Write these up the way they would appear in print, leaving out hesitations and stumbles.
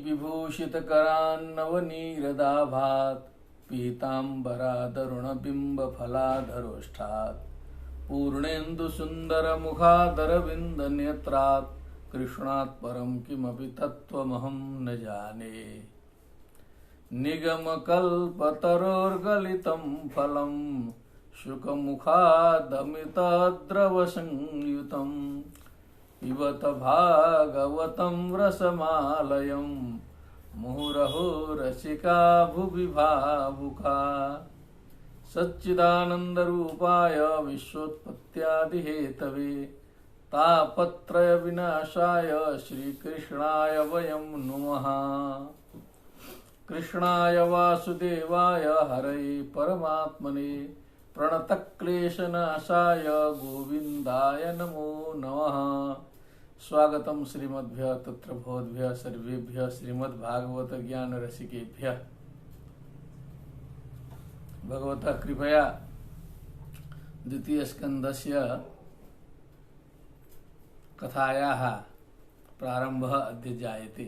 विभूषितकरान्नवनीरदाभात् पीताम्बरादरुणबिम्बफलाधरोष्ठात् पूर्णेन्दुसुन्दरमुखादरविन्दनेत्रात् कृष्णात् परं किमपि तत्त्वमहं न जाने। निगमकल्पतरोर्गलितं फलं शुकमुखादमितद्रवसंयुतं पिबत भागवतं रसमालयं मुहुरहो रसिका भुवि भावुका। सच्चिदानन्दरूपाय विश्वोत्पत्त्यादिहेतवे तापत्रयविनाशाय श्रीकृष्णाय वयं नुमः। कृष्णाय वासुदेवाय हरये परमात्मने प्रणतक्लेशनाशाय गोविन्दाय नमो नमः। स्वागतं श्रीमद्भ्यः तत्र भवद्भ्यः सर्वेभ्यः श्रीमद्भागवत ज्ञान रसिकेभ्यः। भगवतः कृपया द्वितीय स्कंदस्य कथायाः प्रारंभः अद्य जायते।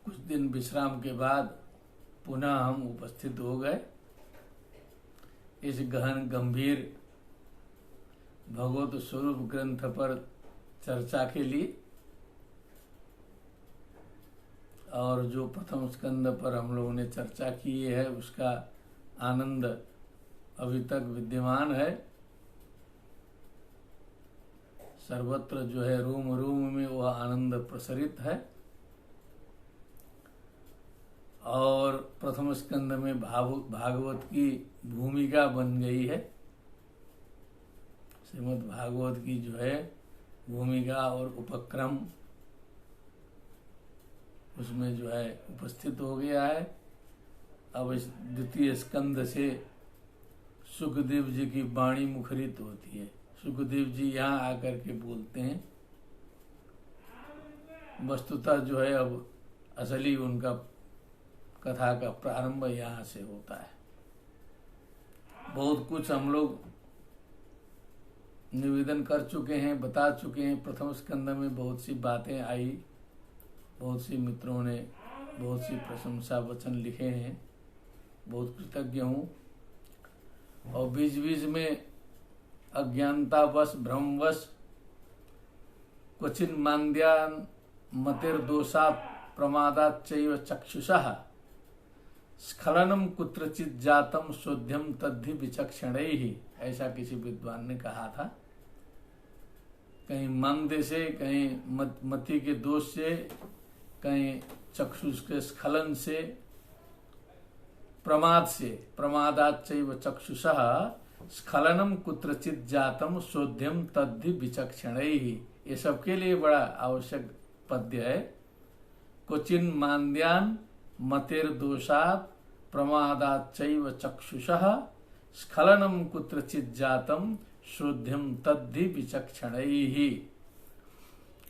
कुछ दिन विश्राम के बाद पुनः हम उपस्थित हो गए इस गहन गंभीर भगवत स्वरूप ग्रंथ पर चर्चा के लिए। और जो प्रथम स्कंद पर हम लोगों ने चर्चा की है उसका आनंद अभी तक विद्यमान है। सर्वत्र जो है रोम रोम में वह आनंद प्रसरित है। और प्रथम स्कंद में भागवत की भूमिका बन गई है। श्रीमद् भागवत की जो है भूमिका और उपक्रम उसमें जो है उपस्थित हो गया है। अब इस द्वितीय स्कंद से सुखदेव जी की वाणी मुखरित होती है। सुखदेव जी यहाँ आकर के बोलते हैं। वस्तुतः जो है अब असली उनका कथा का प्रारंभ यहाँ से होता है। बहुत कुछ हम लोग निवेदन कर चुके हैं, बता चुके हैं। प्रथम स्कंद में बहुत सी बातें आई, बहुत सी मित्रों ने बहुत सी प्रशंसा वचन लिखे हैं, बहुत कृतज्ञ हूँ। और बीच बीच में अज्ञानतावश भ्रमवश क्वचिन मान्द्यान मतिर्दोषात् प्रमादाच्चैव चक्षुषः स्खलनम कुत्रचित जातम शोध्यम तद्धि विचक्षणैहि, ऐसा किसी विद्वान ने कहा था। कहीं मंद से, कहीं मति के दोष से, कहीं चक्षुष के स्खलन से, प्रमाद से, प्रमादाच्चैव चक्षुषः स्खलनम कुत्रचित जातम शोध्यम तद्धि विचक्षणैहि। ये सबके लिए बड़ा आवश्यक पद्य है। क्वचिन मान्द्यान मतिर्दोषात् प्रमादाच्चैव चक्षुषः स्खलनम कुत्रचित जातम शोध्यम तद्धि विचक्षणैहि।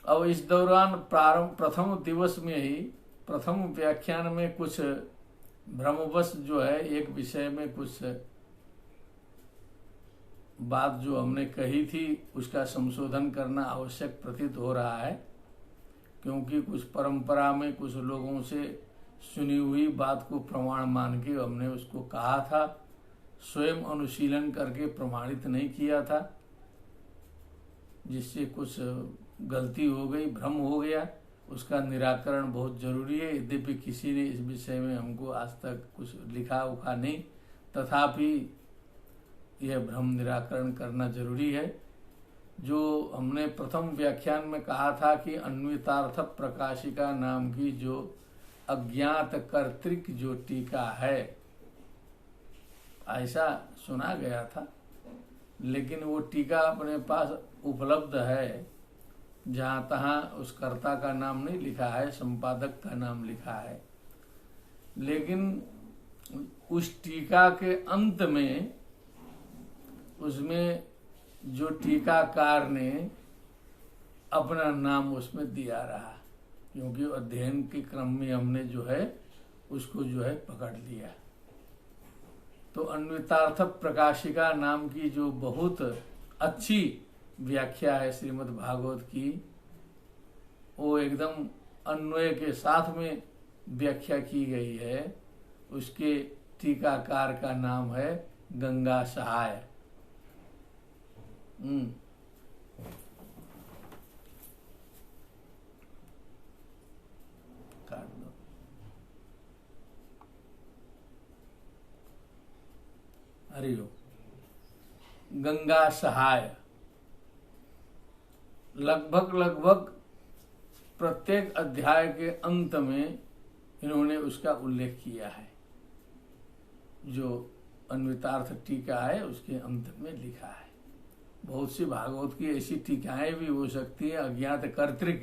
अब इस दौरान प्रथम दिवस में ही प्रथम व्याख्यान में कुछ भ्रमवश जो है एक विषय में कुछ बात जो हमने कही थी उसका संशोधन करना आवश्यक प्रतीत हो रहा है। क्योंकि कुछ परंपरा में कुछ लोगों से सुनी हुई बात को प्रमाण मान के हमने उसको कहा था, स्वयं अनुशीलन करके प्रमाणित नहीं किया था, जिससे कुछ गलती हो गई, भ्रम हो गया। उसका निराकरण बहुत जरूरी है। यद्यपि किसी ने इस विषय में हमको आज तक कुछ लिखा उखा नहीं, तथापि यह भ्रम निराकरण करना जरूरी है। जो हमने प्रथम व्याख्यान में कहा था कि अन्वितार्थ प्रकाशिका नाम की जो अज्ञात कर्तृक जो टीका है, ऐसा सुना गया था। लेकिन वो टीका अपने पास उपलब्ध है, जहाँ तहाँ उस कर्ता का नाम नहीं लिखा है, संपादक का नाम लिखा है। लेकिन उस टीका के अंत में उसमें जो टीकाकार ने अपना नाम उसमें दिया रहा, क्योंकि अध्ययन के क्रम में हमने जो है उसको जो है पकड़ लिया। तो अन्वितार्थ प्रकाशिका नाम की जो बहुत अच्छी व्याख्या है श्रीमद् भागवत की, वो एकदम अन्वय के साथ में व्याख्या की गई है। उसके टीकाकार का नाम है गंगा सहाय। काट दो। हरिओम। गंगा सहाय लगभग प्रत्येक अध्याय के अंत में इन्होंने उसका उल्लेख किया है। जो अन्वितार्थ टीका है उसके अंत में लिखा है। बहुत सी भागवत की ऐसी टीकाएं भी हो सकती है अज्ञात कर्तृक,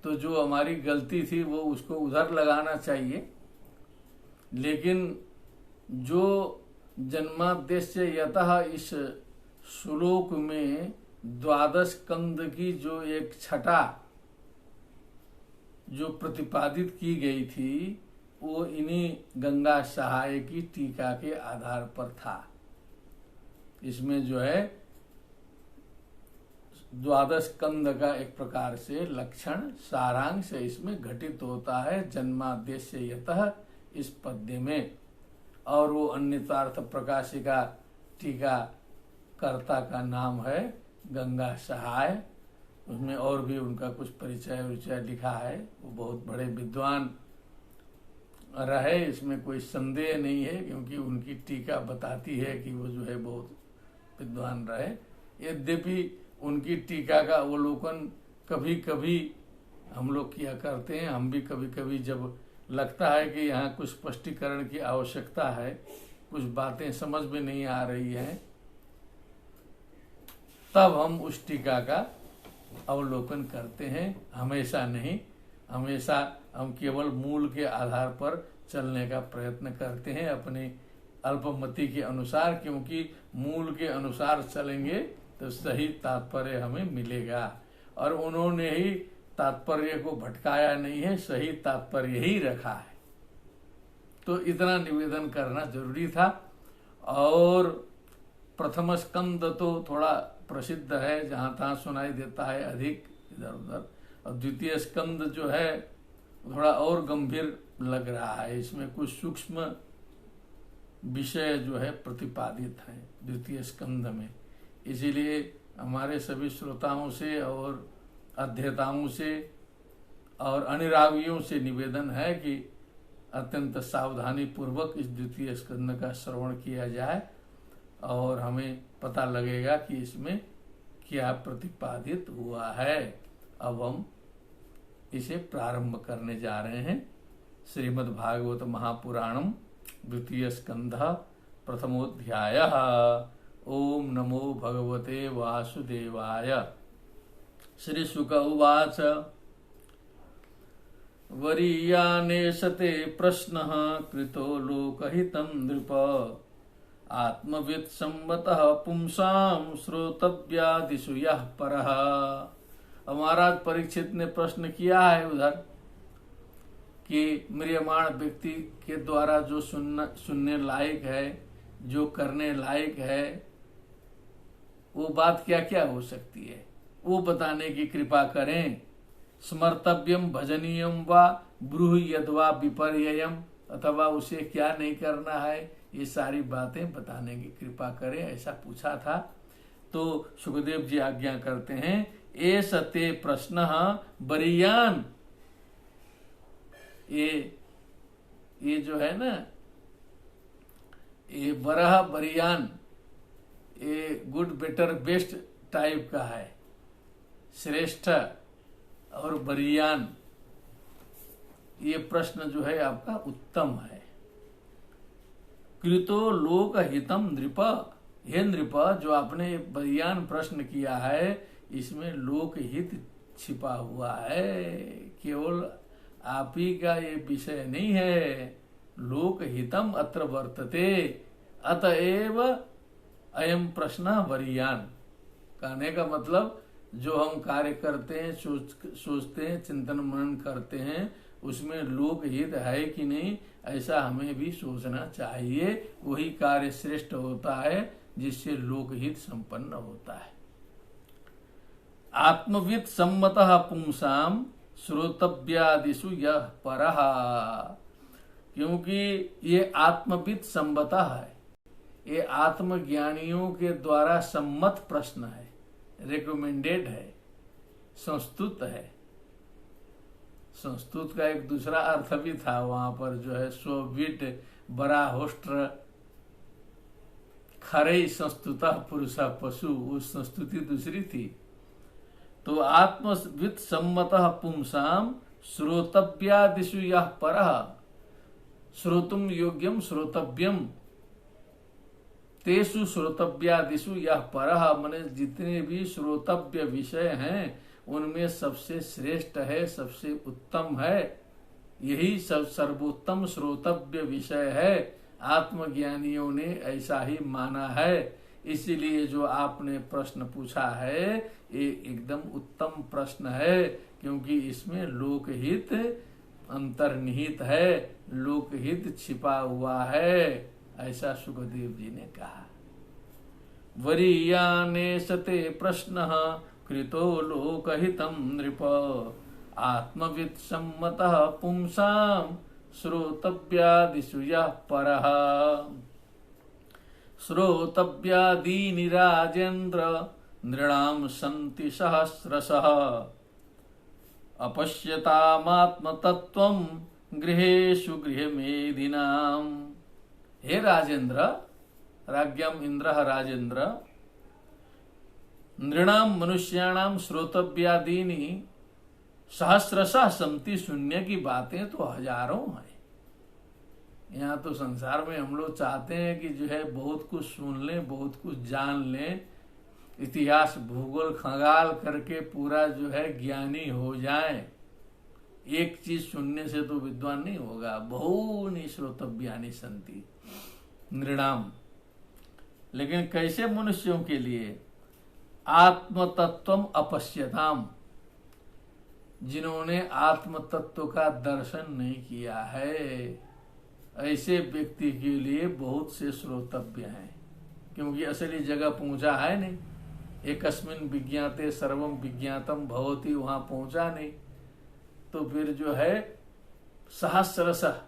तो जो हमारी गलती थी वो उसको उधर लगाना चाहिए। लेकिन जो जन्माद्यस्य यतः इस श्लोक में 12 स्कंद की जो एक छटा जो प्रतिपादित की गई थी वो इन्हीं गंगा सहाय की टीका के आधार पर था। इसमें जो है 12 स्कंद का एक प्रकार से लक्षण सारांश इसमें घटित होता है जन्माद्यस्य यतः इस पद्य में। और वो अन्यतार्थ प्रकाशिका टीका कर्ता का नाम है गंगा सहाय। उसमें और भी उनका कुछ परिचय लिखा है। वो बहुत बड़े विद्वान रहे, इसमें कोई संदेह नहीं है, क्योंकि उनकी टीका बताती है कि वो जो है बहुत विद्वान रहे। यद्यपि उनकी टीका का अवलोकन कभी कभी हम लोग किया करते हैं। हम भी कभी कभी जब लगता है कि यहाँ कुछ स्पष्टीकरण की आवश्यकता है, कुछ बातें समझ में नहीं आ रही हैं, तब हम उस टीका का अवलोकन करते हैं। हमेशा नहीं, हमेशा हम केवल मूल के आधार पर चलने का प्रयत्न करते हैं अपनी अल्पमति के अनुसार, क्योंकि मूल के अनुसार चलेंगे तो सही तात्पर्य हमें मिलेगा। और उन्होंने ही तात्पर्य को भटकाया नहीं है, सही तात्पर्य ही रखा है। तो इतना निवेदन करना जरूरी था। और प्रथम स्कंद तो थोड़ा प्रसिद्ध है, जहां तहां सुनाई देता है अधिक इधर उधर। और द्वितीय स्कंद जो है थोड़ा और गंभीर लग रहा है। इसमें कुछ सूक्ष्म विषय जो है प्रतिपादित है द्वितीय स्कंद में। इसीलिए हमारे सभी श्रोताओं से और अध्येताओं से और अनुरागियों से निवेदन है कि अत्यंत सावधानी पूर्वक इस द्वितीय स्कंद का श्रवण किया जाए और हमें पता लगेगा कि इसमें क्या प्रतिपादित हुआ है। अब हम इसे प्रारंभ करने जा रहे हैं। श्रीमद् भागवत महापुराणम द्वितीय स्कंध प्रथमोध्याय। ओम नमो भगवते वासुदेवाय। श्री शुक उवाच वरीयानेशते प्रश्नः कृतो लोकहितं नृप आत्मवित् संवतः पुंसां श्रोतव्यादिषु यः परः। महाराज परीक्षित ने प्रश्न किया है उधर कि म्रियमाण व्यक्ति के द्वारा जो सुनने लायक है, जो करने लायक है, वो बात क्या क्या हो सकती है, वो बताने की कृपा करें। स्मर्तव्यम भजनीयम वा ब्रूहि यद्वा विपर्ययम, अथवा उसे क्या नहीं करना है, ये सारी बातें बताने की कृपा करें, ऐसा पूछा था। तो सुखदेव जी आज्ञा करते हैं, एष ते प्रश्नः बरीयान। ये जो है ना, ये बरह बरीयान, ये गुड बेटर बेस्ट टाइप का है। श्रेष्ठ और बरीयान, ये प्रश्न जो है आपका उत्तम है। कृतो लोक हितम नृप, हे नृप, जो आपने बरीयान प्रश्न किया है इसमें लोक हित छिपा हुआ है, केवल आप ही का ये विषय नहीं है। लोक हितम अत्र वर्तते, अतएव अयम प्रश्न वरीयान। कहने का मतलब जो हम कार्य करते हैं, सोचते हैं, चिंतन मनन करते हैं, उसमें लोक हित है कि नहीं, ऐसा हमें भी सोचना चाहिए। वही कार्य श्रेष्ठ होता है जिससे लोकहित संपन्न होता है। आत्मविद सम्मतः पुंसाम श्रोतव्यादिषु यह परः, क्योंकि ये आत्मविद सम्मतः है, ये आत्मज्ञानियों के द्वारा सम्मत प्रश्न है, रिकमेंडेड है, संस्तुत है। संस्तुत का एक दूसरा अर्थ भी था वहां पर, जो है स्वविट बड़ा होष्ट्र खरई संस्तुता पुरुषा पशु, उस संस्तुति दूसरी थी। तो आत्मविद सम्मतः पुंसाम श्रोतव्यादिषु यः परः, श्रोतुम योग्यम श्रोतव्यम तेषु श्रोतव्यादिषु यः परः, माने जितने भी श्रोतव्य विषय हैं उनमें सबसे श्रेष्ठ है, सबसे उत्तम है, यही सब सर्वोत्तम श्रोतव्य विषय है। आत्मज्ञानियों ने ऐसा ही माना है। इसीलिए जो आपने प्रश्न पूछा है ये एकदम उत्तम प्रश्न है, क्योंकि इसमें लोकहित अंतर्निहित है, लोकहित छिपा हुआ है, ऐसा सुखदेव जी ने कहा। वरीयाने सते प्रश्नः कृतो लोकहितं नृप, आत्मविद सम्मतः पुंसाम श्रोतव्यादिषु यः परः। श्रोतव्यादीनि राजेन्द्र नृणां सन्ति सहस्रशः, अपश्यतामात्मतत्त्वं गृहेषु गृहमेधिनां। हे राजेंद्र, राज्ञम इंद्र राजेंद्र, नृणाम मनुष्याणाम श्रोतव्यादीनि सहस्रशः सन्ति, शून्य की बातें तो हजारों हैं। यहाँ तो संसार में हम लोग चाहते हैं कि जो है बहुत कुछ सुन लें, बहुत कुछ जान लें, इतिहास भूगोल खंगाल करके पूरा जो है ज्ञानी हो जाए। एक चीज सुनने से तो विद्वान नहीं होगा। बहुनि श्रोतव्यानि सन्ति नृणाम, लेकिन कैसे मनुष्यों के लिए? आत्म तत्वम अपश्यताम, जिन्होंने आत्म तत्व का दर्शन नहीं किया है, ऐसे व्यक्ति के लिए बहुत से श्रोतव्य हैं। क्योंकि असली जगह पहुंचा है नहीं, एकस्मिन् विज्ञाते सर्वम विज्ञातम भवति, वहां पहुंचा नहीं, तो फिर जो है सहस्रशः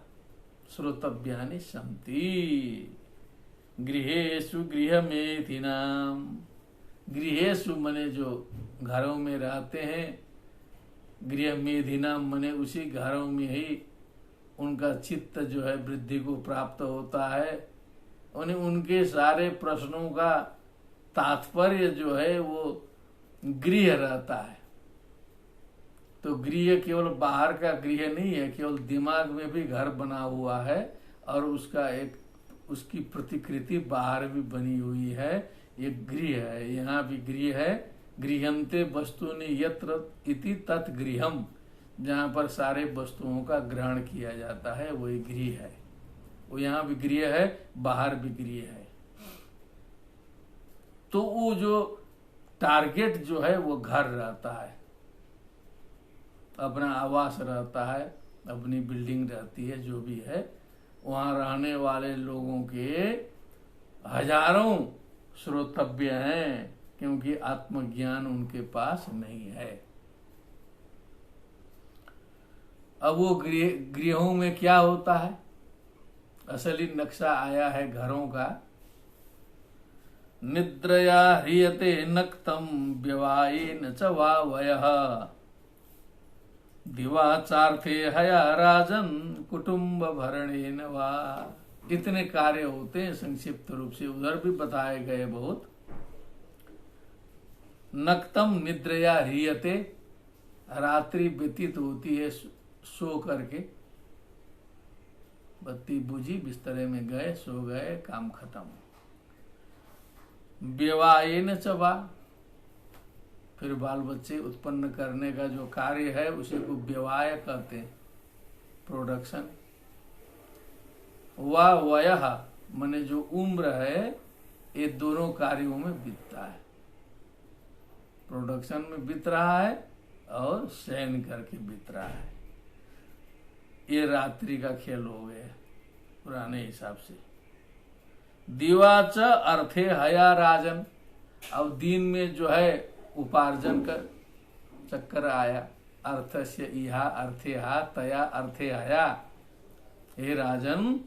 श्रोतव्यानि सन्ति गृहेषु गृहमेधिनाम। गृहेषु मने जो घरों में रहते हैं, गृहमेधिनाम मने उसी घरों में ही उनका चित्त जो है वृद्धि को प्राप्त होता है। उनके सारे प्रश्नों का तात्पर्य जो है वो गृह रहता है। तो गृह केवल बाहर का गृह नहीं है, केवल दिमाग में भी घर बना हुआ है और उसका एक उसकी प्रतिकृति बाहर भी बनी हुई है। ये गृह है, यहाँ भी गृह है। गृहन्ते वस्तूनि यत्र इति तत् गृहम, जहाँ पर सारे वस्तुओं का ग्रहण किया जाता है वही गृह है। वो यहाँ भी गृह है, बाहर भी गृह है। तो वो जो टारगेट जो है वो घर रहता है, अपना आवास रहता है, अपनी बिल्डिंग रहती है, जो भी है। वहां रहने वाले लोगों के हजारों श्रोतव्य हैं, क्योंकि आत्मज्ञान उनके पास नहीं है। अब वो गृहों में क्या होता है? असली नक्शा आया है घरों का। निद्रया ह्रियते नक्तम व्यवायेन च वा वयः, दिवाचार्थे हया राजन कुटुंब भरणेन वा। इतने कार्य होते हैं संक्षिप्त रूप से, उधर भी बताए गए बहुत। नक्तम निद्रया ह्रियते, रात्रि व्यतीत होती है सो करके, बत्ती बुझी, बिस्तरे में गए, सो गए, काम खत्म। व्यवायेन च वा, फिर बाल बच्चे उत्पन्न करने का जो कार्य है उसी को व्यवाय कहते हैं, प्रोडक्शन। वा वयः माने जो उम्र है, ये दोनों कार्यों में बीतता है। प्रोडक्शन में बीत रहा है और शयन करके बीत रहा है। ये रात्रि का खेल हो गया पुराने हिसाब से। दिवाच अर्थे हया राजन, अब दिन में जो है उपार्जन चक्कर आया, अर्थस्य इहा अर्थे हा तया अर्थे आया। हे राजन,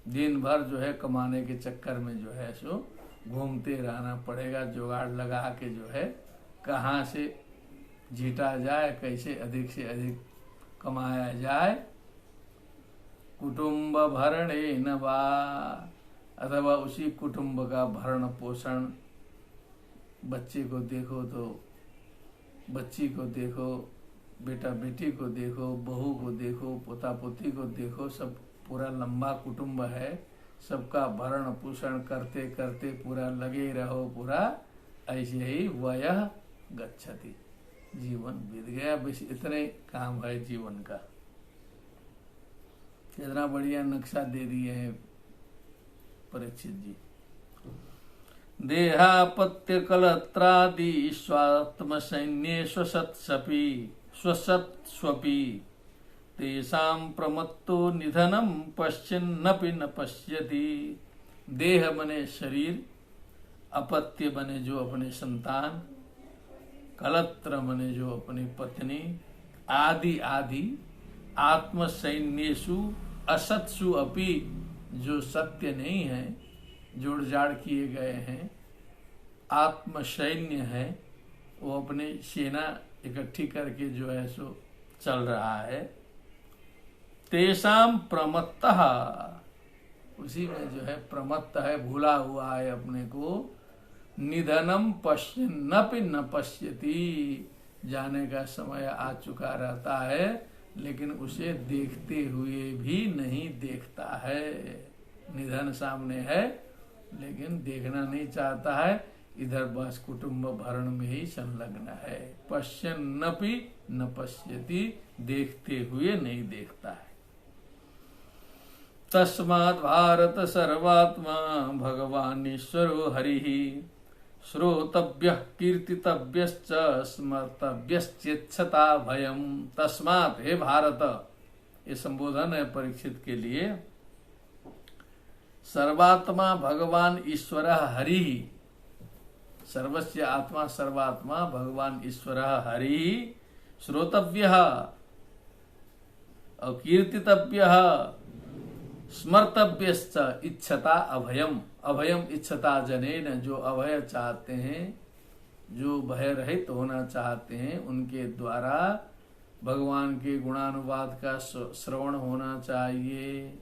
दिन भर जो है कमाने के चक्कर में जो है सो घूमते रहना पड़ेगा, जुगाड़ लगा के जो है कहाँ से जीता जाए, कैसे अधिक से अधिक कमाया जाए। कुटुंब भरणे न वा, अथवा उसी कुटुंब का भरण पोषण, बच्चे को देखो तो बच्ची को देखो, बेटा बेटी को देखो, बहू को देखो, पोता पोती को देखो, सब पूरा लंबा कुटुंब है, सबका भरण पोषण करते करते पूरा लगे रहो, पूरा ऐसे ही वयः गच्छति, जीवन बीत गया। बस इतने काम है जीवन का। कितना बढ़िया नक्शा दे दिए हैं परीक्षित जी। देहापत्य कलत्रादि स्वात्म सैन्य स्वसत्स्वपि तेषां प्रमत्तो निधनम पश्चिन्नपि न पश्यति। देह बने शरीर, अपत्य बने जो अपने संतान, कलत्र बने जो अपनी पत्नी, आदि आदि आत्म सैन्येषु असत्सु अपि, जो सत्य नहीं है, जोड़ जाड़ किए गए हैं, आत्म सैन्य है, वो अपनी सेना इकट्ठी करके जो है सो चल रहा है। तेषां प्रमत्तः, उसी में जो है प्रमत्त है, भूला हुआ है अपने को। निधनम पश्यन्नपि न पश्यति, जाने का समय आ चुका रहता है लेकिन उसे देखते हुए भी नहीं देखता है। निधन सामने है लेकिन देखना नहीं चाहता है, इधर बस कुटुंब भरण में ही संलग्न है। पश्यन्नपि न पश्यति, देखते हुए नहीं देखता है। तस्मात् भारत सर्वात्मा भगवान ईश्वरो हरिः, श्रोतव्यः कीर्तितव्यश्च स्मर्तव्यश्चेच्छता भयम्। तस्मात्, हे भारत, ये संबोधन है परीक्षित के लिए। सर्वात्मा भगवान ईश्वर हरि, सर्वस्य आत्मा सर्वात्मा भगवान ईश्वर हरि, श्रोतव्यः और कीर्तितव्यः, स्मर्तव्यश्च इच्छता अभयम। अभयम इच्छता जनेन, जो अभय चाहते हैं, जो भय रहित होना चाहते हैं, उनके द्वारा भगवान के गुणानुवाद का श्रवण होना चाहिए,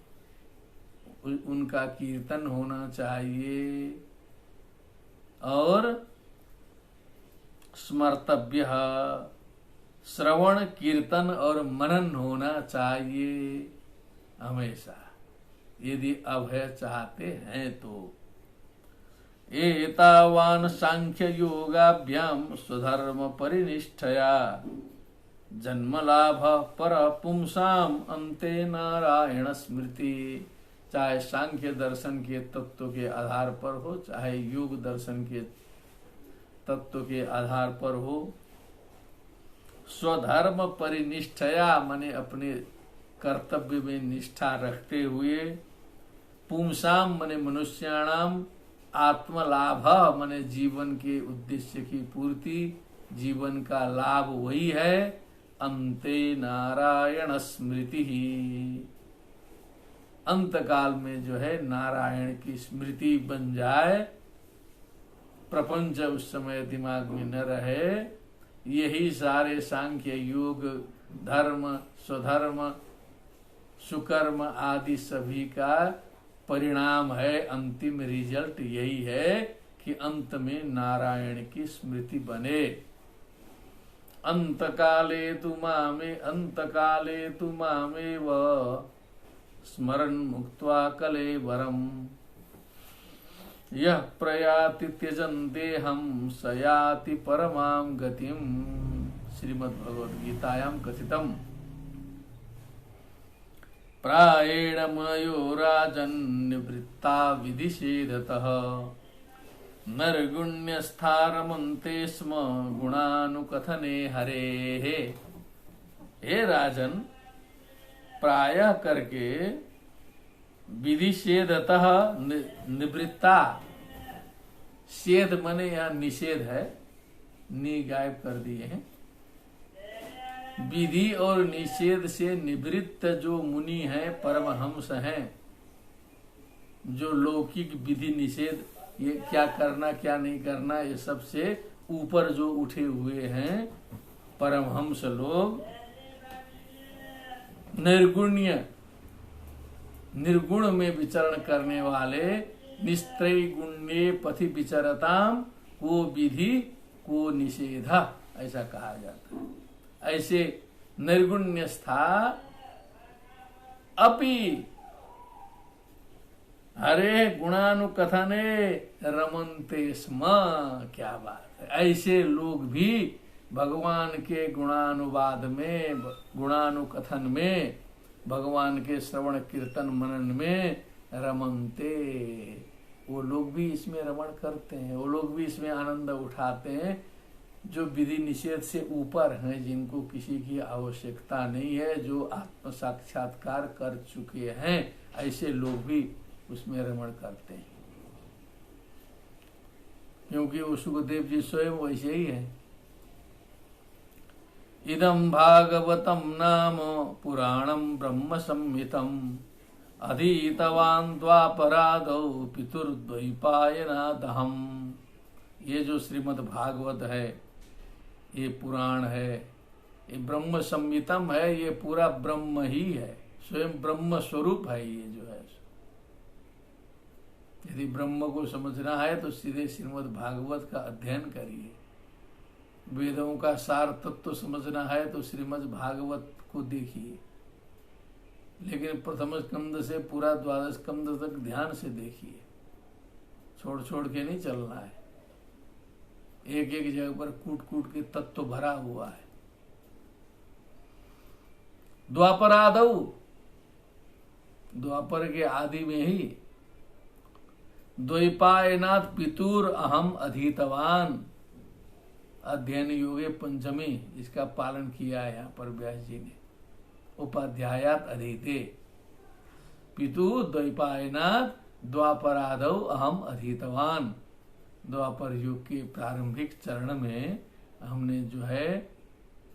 उनका कीर्तन होना चाहिए, और स्मर्तव्य, श्रवण कीर्तन और मनन होना चाहिए हमेशा, यदि अभय चाहते हैं तो। एतावान सांख्य योगाभ्याम स्वधर्म परिनिष्ठया जन्मलाभ पर पुंसाम अंते नारायण स्मृति। चाहे सांख्य दर्शन के तत्व के आधार पर हो, चाहे योग दर्शन के तत्व के आधार पर हो, स्वधर्म परिनिष्ठया माने अपने कर्तव्य में निष्ठा रखते हुए, पुंसाम माने मनुष्याणाम, आत्मलाभ माने जीवन के उद्देश्य की पूर्ति, जीवन का लाभ वही है, अंते नारायण स्मृति ही, अंत काल में जो है नारायण की स्मृति बन जाए, प्रपंच उस समय दिमाग में न रहे। यही सारे सांख्य योग धर्म स्वधर्म सुकर्म आदि सभी का परिणाम है, अंतिम रिजल्ट यही है कि अंत में नारायण की स्मृति बने। अंतकाले तु मामेव स्मरन् मुक्त्वा कलेवरम् यः प्रयाति त्यजन् देहं स याति परमां गतिम्। श्रीमद्भगवद्गीतायां कथितम्। प्रायेण मयो राजन्निवृत्ता विधिषेधतः नरगुण्यस्थारमन्ते स्म गुणानुकथने हरेः। हे राजन, प्रायः करके विधिषेधतः निवृत्ता, सेध मने यहाँ निषेध है, नी गायब कर दिए हैं, विधि और निषेध से निवृत्त जो मुनि हैं, परमहंस हैं, जो लौकिक विधि निषेध, ये क्या करना क्या नहीं करना, ये सबसे ऊपर जो उठे हुए हैं परमहंस लोग, निर्गुण में विचरण करने वाले, निस्त्रैगुण्ये पथि विचरताम को विधि को निषेध, ऐसा कहा जाता है। ऐसे निर्गुण्यस्था अपि हरे गुणानुकथने रमन्ते स्म। क्या बात है, ऐसे लोग भी भगवान के गुणानुवाद में, गुणानुकथन में, भगवान के श्रवण कीर्तन मनन में रमन्ते, वो लोग भी इसमें रमण करते हैं, वो लोग भी इसमें आनंद उठाते हैं, जो विधि निषेध से ऊपर हैं, जिनको किसी की आवश्यकता नहीं है, जो आत्म साक्षात्कार कर चुके हैं, ऐसे लोग भी उसमें रमण करते हैं। क्योंकि वो सुखदेव जी स्वयं वैसे ही है। इदं भागवतं नाम पुराणं ब्रह्म संहितं अधीतवान् द्वापरादौ पितुर्द्वैपायनादहम्। ये जो श्रीमद् भागवत है, ये पुराण है, ये ब्रह्म संहितम है, ये पूरा ब्रह्म ही है, स्वयं ब्रह्म स्वरूप है। ये जो है, यदि ब्रह्म को समझना है तो सीधे श्रीमद् भागवत का अध्ययन करिए। वेदों का सार तत्व समझना है तो श्रीमद् भागवत को देखिए, लेकिन प्रथम स्कंद से पूरा द्वादश स्कंद तक ध्यान से देखिए, छोड़ छोड़ के नहीं चलना है। एक एक जगह पर कूट कूट के तत्व भरा हुआ है। द्वापरादौ, द्वापर के आदि में ही, द्वैपायनाथ पितुर अहम अधीतवान, अध्ययन योगे पंचमी, इसका पालन किया है यहाँ पर व्यास जी ने। उपाध्यायात अधीते पितु द्वैपायनाथ द्वापरादौ अहम अधीतवान। द्वापर युग के प्रारंभिक चरण में हमने जो है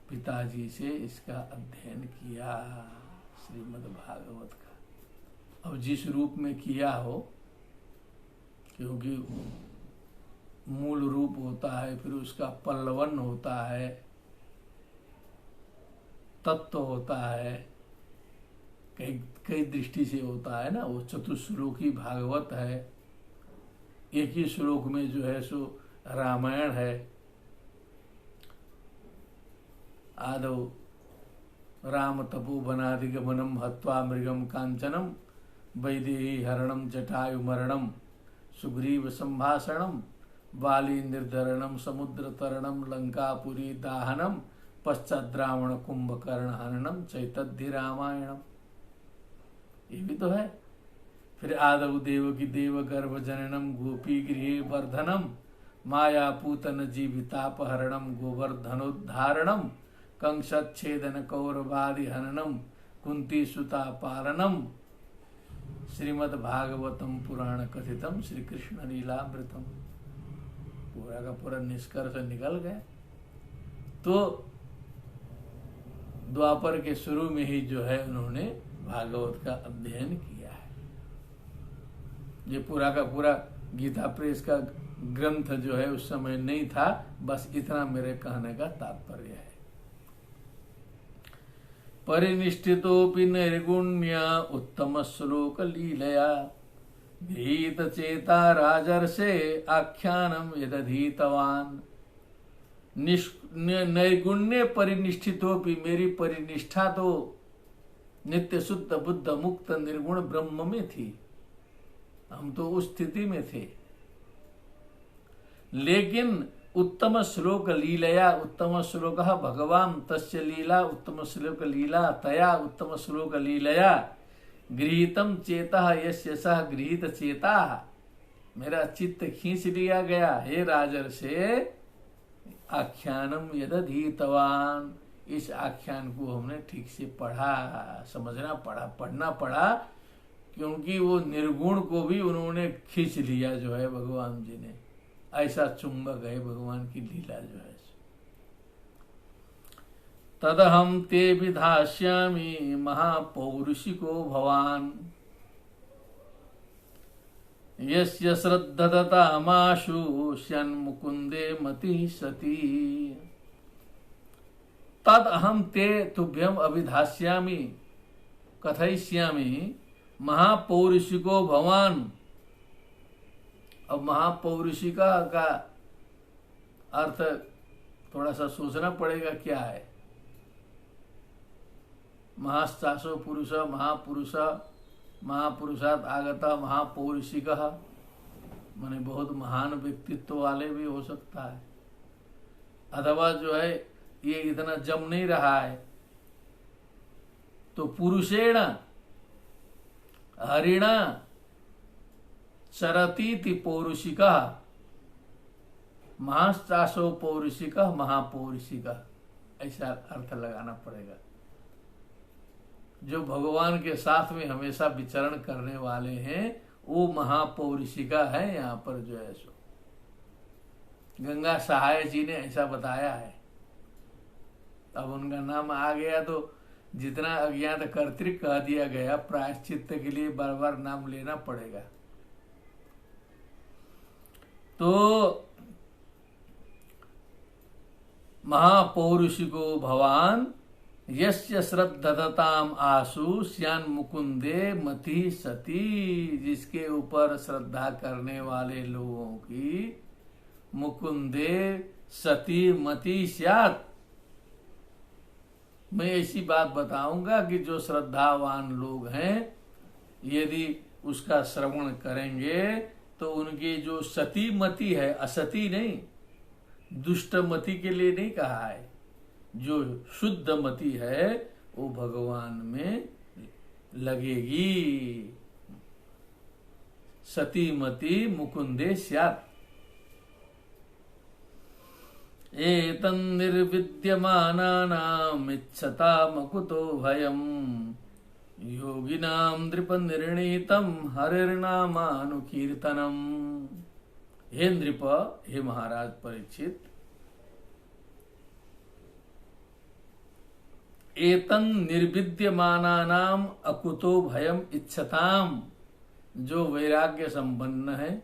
पिताजी से इसका अध्ययन किया, श्रीमद् भागवत का। अब जिस रूप में किया हो, क्योंकि मूल रूप होता है, फिर उसका पल्लवन होता है, तत्व होता है, कई दृष्टि से होता है ना। वो चतुश्लोकी भागवत है, एक ही श्लोक में जो है सो रामायण है। आदौ राम तपोवनादिगमनम हत्वा मृगम कांचनम वैदेही हरणम जटायु मरणम सुग्रीव संभाषणम बाली निर्धरणम समुद्र तरणम लंकापुरी दाहनम पश्चात रावण कुंभकर्ण हननम चैतद्य रामायणम, ये भी तो है। फिर आदव देवकी देव गर्भ जननम गोपी गृह वर्धनम माया पूतन जीवितापहरणम गोवर्धनोद्धारणम कंसच्छेदन कौरवादि हननम कुंती सुता पालनम श्रीमद् भागवतम पुराण कथितम श्री कृष्ण लीलामृतम। पूरा का पूरा निष्कर्ष निकल गया। तो द्वापर के शुरू में ही जो है उन्होंने भागवत का अध्ययन किया है। ये पूरा का पूरा गीता प्रेस का ग्रंथ जो है उस समय नहीं था, बस इतना मेरे कहने का तात्पर्य है। परिनिष्ठितोपि निर्गुण्य उत्तम श्लोक लीलया गीत चेता राजर्षे आख्यानम यदधीतवान। नैर्गुण्य परिनिष्ठितोपि, मेरी परिनिष्ठा तो नित्य शुद्ध बुद्ध मुक्त निर्गुण ब्रह्म में थी, हम तो उस स्थिति में थे। लेकिन उत्तम श्लोक लीलया, उत्तम श्लोक भगवान तस्य लीला, उत्तम श्लोक लीला तया उत्तम श्लोक लीलया गृहीतम चेता यस्य सः गृहीत चेता, मेरा चित्त खींच लिया गया। हे राजर्षे आख्यानम यदधीतवान, इस आख्यान को हमने ठीक से पढ़ा, समझना पड़ा, पढ़ना पड़ा, क्योंकि वो निर्गुण को भी उन्होंने खींच लिया जो है भगवान जी ने। ऐसा चुंबक है भगवान की लीला जो है। तदहं ते विधास्यामि महापौरुषिको भवान् यस्य श्रद्धततामाशु स्यन्मुकुन्दे मतिः सती। तदहं ते तुभ्यम अभिधास्यामि कथयिष्यामि महापौरुषिको भवान्। अब महापौरुषिका का अर्थ थोड़ा सा सोचना पड़ेगा, क्या है। महास्तासो पुरुष महापुरुष, महापुरुषात आगता महापौरुषिक, माने बहुत महान व्यक्तित्व वाले भी हो सकता है। अथवा जो है ये इतना जम नहीं रहा है तो पुरुषेण हरिणा चरतीति पौरुषिका, महास्तासो पौरुषिका महापौरुषिका, ऐसा अर्थ लगाना पड़ेगा। जो भगवान के साथ में हमेशा विचरण करने वाले हैं वो महापौरुषिका है। यहाँ पर जो है सो गंगा सहाय जी ने ऐसा बताया है। अब उनका नाम आ गया तो जितना अज्ञात कर्तृक कह दिया गया, प्रायश्चित्त के लिए बार बार नाम लेना पड़ेगा। तो महापौरुषिको भवान यस्य श्रद्धताम आशु स्यान मुकुंदे मति सती, जिसके ऊपर श्रद्धा करने वाले लोगों की मुकुंदे सती मति स्यात्। मैं ऐसी बात बताऊंगा कि जो श्रद्धावान लोग हैं यदि उसका श्रवण करेंगे तो उनकी जो सती मति है, असती नहीं, दुष्ट मति के लिए नहीं कहा है, जो शुद्ध मति है वो भगवान में लगेगी। सती मति मुकुंदे स्यात्। एतन्निर्विद्यमानानाम् इच्छतामकुतो भयम् योगिनां नृपनिर्णीतं हरिर्नामानुकीर्तनम्। हे नृप, हे महाराज परीक्षित, एतन निर्विद्यमानानाम अकुतो भयम इच्छताम, जो वैराग्य संपन्न है,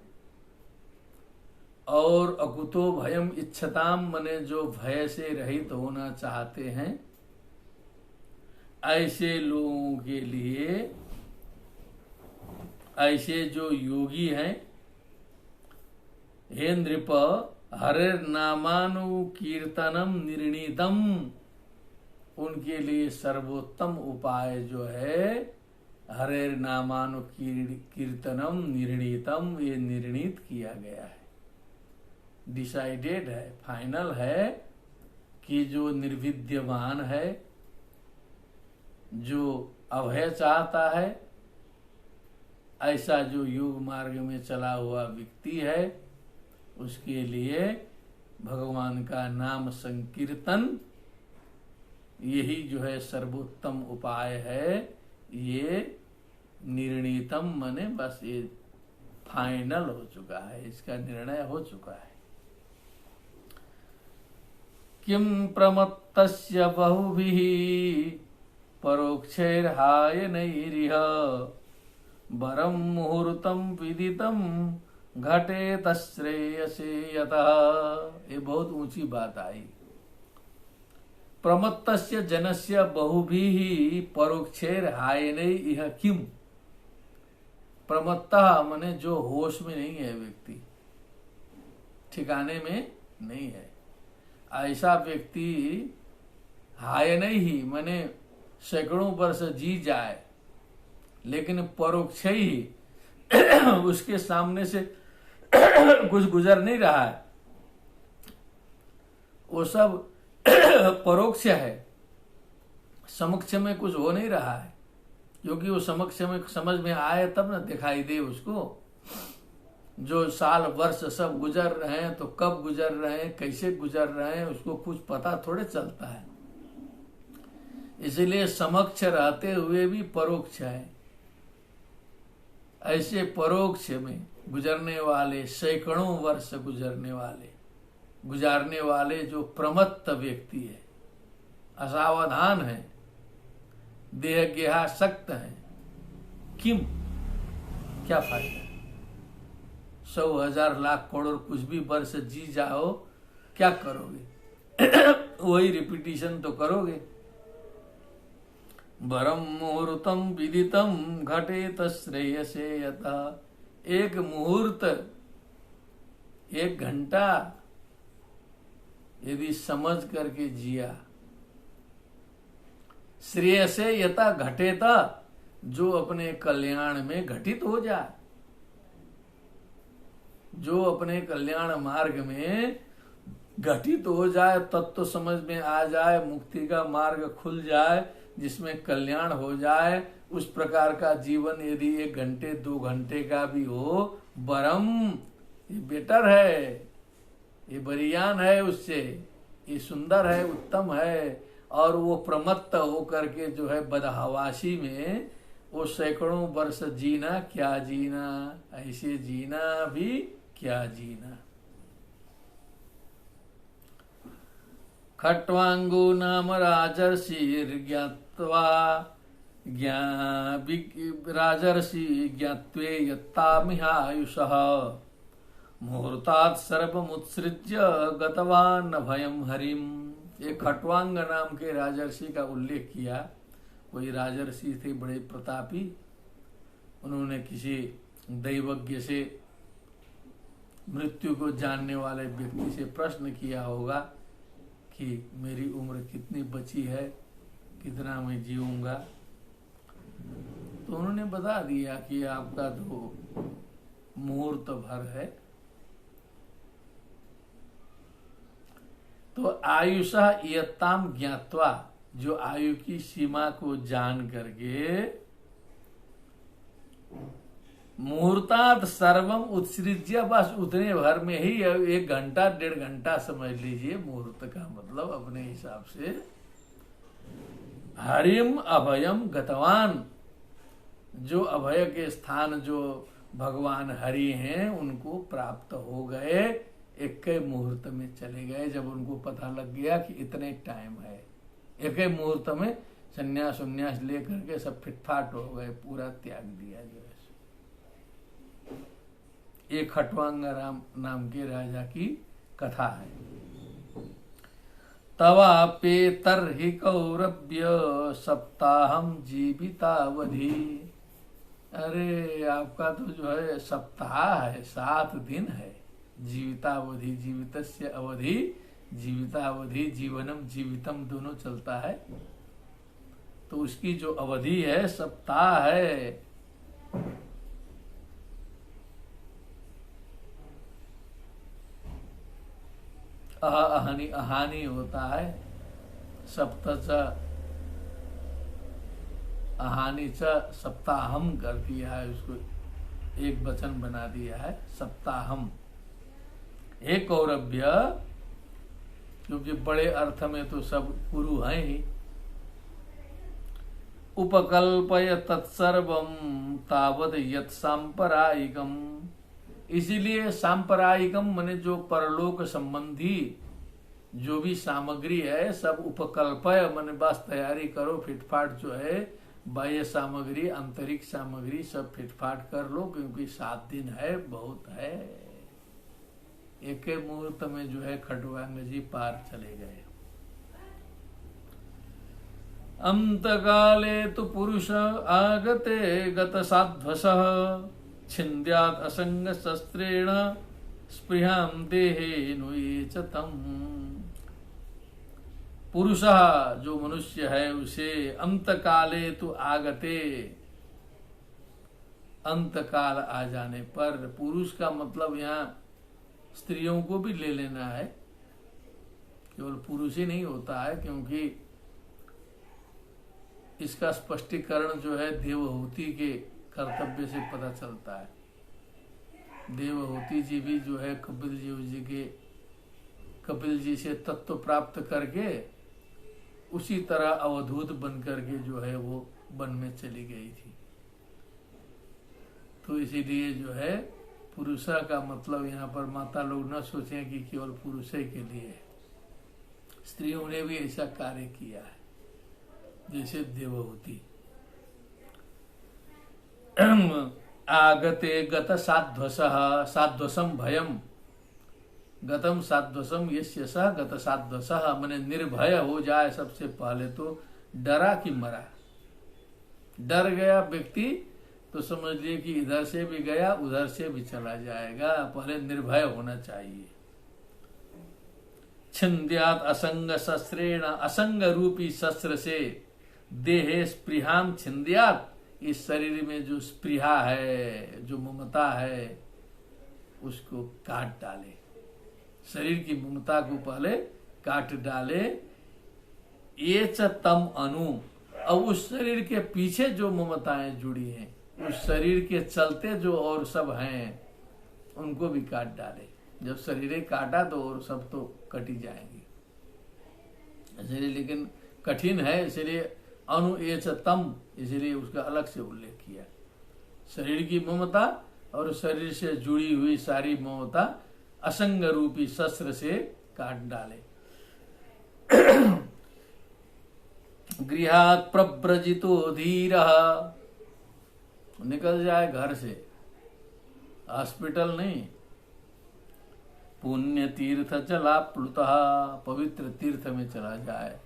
और अकुतो भयम इच्छताम मने जो भय से रहित होना चाहते हैं, ऐसे लोगों के लिए, ऐसे जो योगी हैं, हे नृप, हरिर्नामानुकीर्तनम निर्णीतम, उनके लिए सर्वोत्तम उपाय जो है हरिर्नामानुकीर्तनम निर्णीतम, ये निर्णीत किया गया है, डिसाइडेड है, फाइनल है कि जो निर्विद्यमान है, जो अभय चाहता है, ऐसा जो योग मार्ग में चला हुआ व्यक्ति है, उसके लिए भगवान का नाम संकीर्तन यही जो है सर्वोत्तम उपाय है। ये निर्णीतम मने बस ये फाइनल हो चुका है, इसका निर्णय हो चुका है। किम प्रमत्तस्य बहुभिः परोक्षैर्हायनैरिह वरं मुहूर्तं विदितं घटे तश्रेयसे यतः। ये बहुत ऊंची बात आई। प्रमत्तस्य जनस्य बहुभिः परोक्षैर्हायनै इह किम। प्रमत्तः माने जो होश में नहीं है व्यक्ति, ठिकाने में नहीं है, ऐसा व्यक्ति हायनै ही माने सैकड़ों वर्ष जी जाए, लेकिन परोक्ष ही उसके सामने से कुछ गुजर नहीं रहा है, वो सब परोक्ष है, समक्ष में कुछ हो नहीं रहा है, क्योंकि वो समक्ष में समझ में आए तब ना दिखाई दे उसको। जो साल वर्ष सब गुजर रहे हैं तो कब गुजर रहे हैं, कैसे गुजर रहे हैं, उसको कुछ पता थोड़े चलता है। इसलिए समक्ष रहते हुए भी परोक्ष है। ऐसे परोक्ष में गुजरने वाले, सैकड़ों वर्ष गुजारने वाले जो प्रमत्त व्यक्ति है, असावधान है, देह गेहा सक्त है, किम क्या फायदा? 100 1000 लाख करोड़ कुछ भी वर्ष जी जाओ, क्या करोगे? वही रिपीटिशन तो करोगे। वरम मुहूर्तम विदितम घटेत श्रेयसे यथा। एक मुहूर्त, एक घंटा यदि समझ करके जिया, श्रेयसे यथा घटेता, जो अपने कल्याण में घटित हो जाए, जो अपने कल्याण मार्ग में घटित हो जाए, तत्व समझ में आ जाए, मुक्ति का मार्ग खुल जाए, जिसमें कल्याण हो जाए, उस प्रकार का जीवन यदि 1 घंटे 2 घंटे का भी हो, बरम, ये बेटर है, ये बरियान है, उससे ये सुंदर है, उत्तम है। और वो प्रमत्त होकर के जो है बदहवासी में वो सैकड़ों वर्ष जीना, क्या जीना, ऐसे जीना भी क्या जीना। खट्वांगो नाम राजर्षिर्ज्ञात्वा राजर्षि ज्ञात्वे यत्तामिहायुषः मुहूर्तात् सर्वमुत्सृज्य गतवान् भयं हरिम। एक खट्वांग नाम के राजर्षि का उल्लेख किया। कोई राजर्षि थे बड़े प्रतापी, उन्होंने किसी दैवज्ञ से, मृत्यु को जानने वाले व्यक्ति से प्रश्न किया होगा कि मेरी उम्र कितनी बची है, कितना मैं जीऊंगा। तो उन्होंने बता दिया कि आपका तो मुहूर्त भर है। तो आयुषा यत्ताम ज्ञात्वा, जो आयु की सीमा को जान करके, मुहूर्तात् सर्वम उत्सृज्य, बस उतने भर में ही 1 घंटा 1.5 घंटा समझ लीजिए मुहूर्त का मतलब अपने हिसाब से, हरिम अभयम गतवान, जो अभय के स्थान जो भगवान हरि हैं उनको प्राप्त हो गए, 1 मुहूर्त में चले गए। जब उनको पता लग गया कि इतने टाइम है, 1 मुहूर्त में संन्यास उन्यास लेकर के सब फिटफाट हो गए, पूरा त्याग दिया जो है। एक खट्वांग नाम के राजा की कथा है। तवापेतर हि कौरव्य सप्ताहम जीवितावधि। अरे आपका तो जो है सप्ताह है, 7 दिन है। जीवितावधि, जीवितस्य अवधि, जीवितावधि, जीवनम जीवितम दोनों चलता है, तो उसकी जो अवधि है सप्ताह है। अहानि अहानि होता है, सप्तच अहानि च सप्ताहम कर दिया है, उसको एक वचन बना दिया है सप्ताहम। एक कौरव्य, क्योंकि बड़े अर्थ में तो सब पुरु हैं ही। उपकल्पय तत्सर्वम तावद यत् सांपरायिकम, इसीलिए सांपरायिकम माने जो परलोक संबंधी जो भी सामग्री है सब उपकल्पय माने बस तैयारी करो, फिटफाट जो है बाह्य सामग्री आंतरिक सामग्री सब फिटफाट कर लो, क्योंकि 7 दिन है, बहुत है। 1 मुहूर्त में जो है खट्वांग जी पार चले गए। अंतकाले तु पुरुष आगते गत साध्वसः छिन्द्यात् असंग शस्त्रेण स्पृहां देहे नुये च तम्। पुरुष जो मनुष्य है उसे अंतकाले तु आगते, अंतकाल आ जाने पर, पुरुष का मतलब यहाँ स्त्रियों को भी ले लेना है, केवल पुरुष ही नहीं होता है, क्योंकि इसका स्पष्टीकरण जो है देवहूति के कर्तव्य से पता चलता है। देवहूति जी भी जो है कपिल जी से तत्व प्राप्त करके उसी तरह अवधूत बन करके जो है वो वन में चली गई थी। तो इसीलिए जो है पुरुषा का मतलब यहाँ पर माता लोग न सोचें कि केवल पुरुष के लिए है। स्त्रियों ने भी ऐसा कार्य किया है, जैसे देवहूति। आगते गत साध्वसम भयम, गतम साध्वसम यस्य स गत साध्वसः, माने निर्भय हो जाए। सबसे पहले तो डरा कि मरा, डर गया व्यक्ति तो समझ लिए कि इधर से भी गया उधर से भी चला जाएगा, पहले निर्भय होना चाहिए। छिन्द्यात असंग शस्त्रेण, असंग रूपी शस्त्र से देहे स्पृहाम छिन्द्यात, इस शरीर में जो स्पृहा है, जो ममता है, उसको काट डाले। शरीर की ममता को पहले काट डाले। ये च तम अनु, अब उस शरीर के पीछे जो ममताएं जुड़ी हैं, उस शरीर के चलते जो और सब हैं, उनको भी काट डाले। जब शरीर काटा तो और सब तो कटी जाएंगे, इसलिए लेकिन कठिन है, इसलिए अनु एच तम, इसलिए उसका अलग से उल्लेख किया। शरीर की ममता और शरीर से जुड़ी हुई सारी ममता असंग रूपी शस्त्र से काट डाले। गृहात् प्रव्रजितो धीरः, निकल जाए घर से, हॉस्पिटल नहीं, पुण्य तीर्थ चला प्लुतः, पवित्र तीर्थ में चला जाए,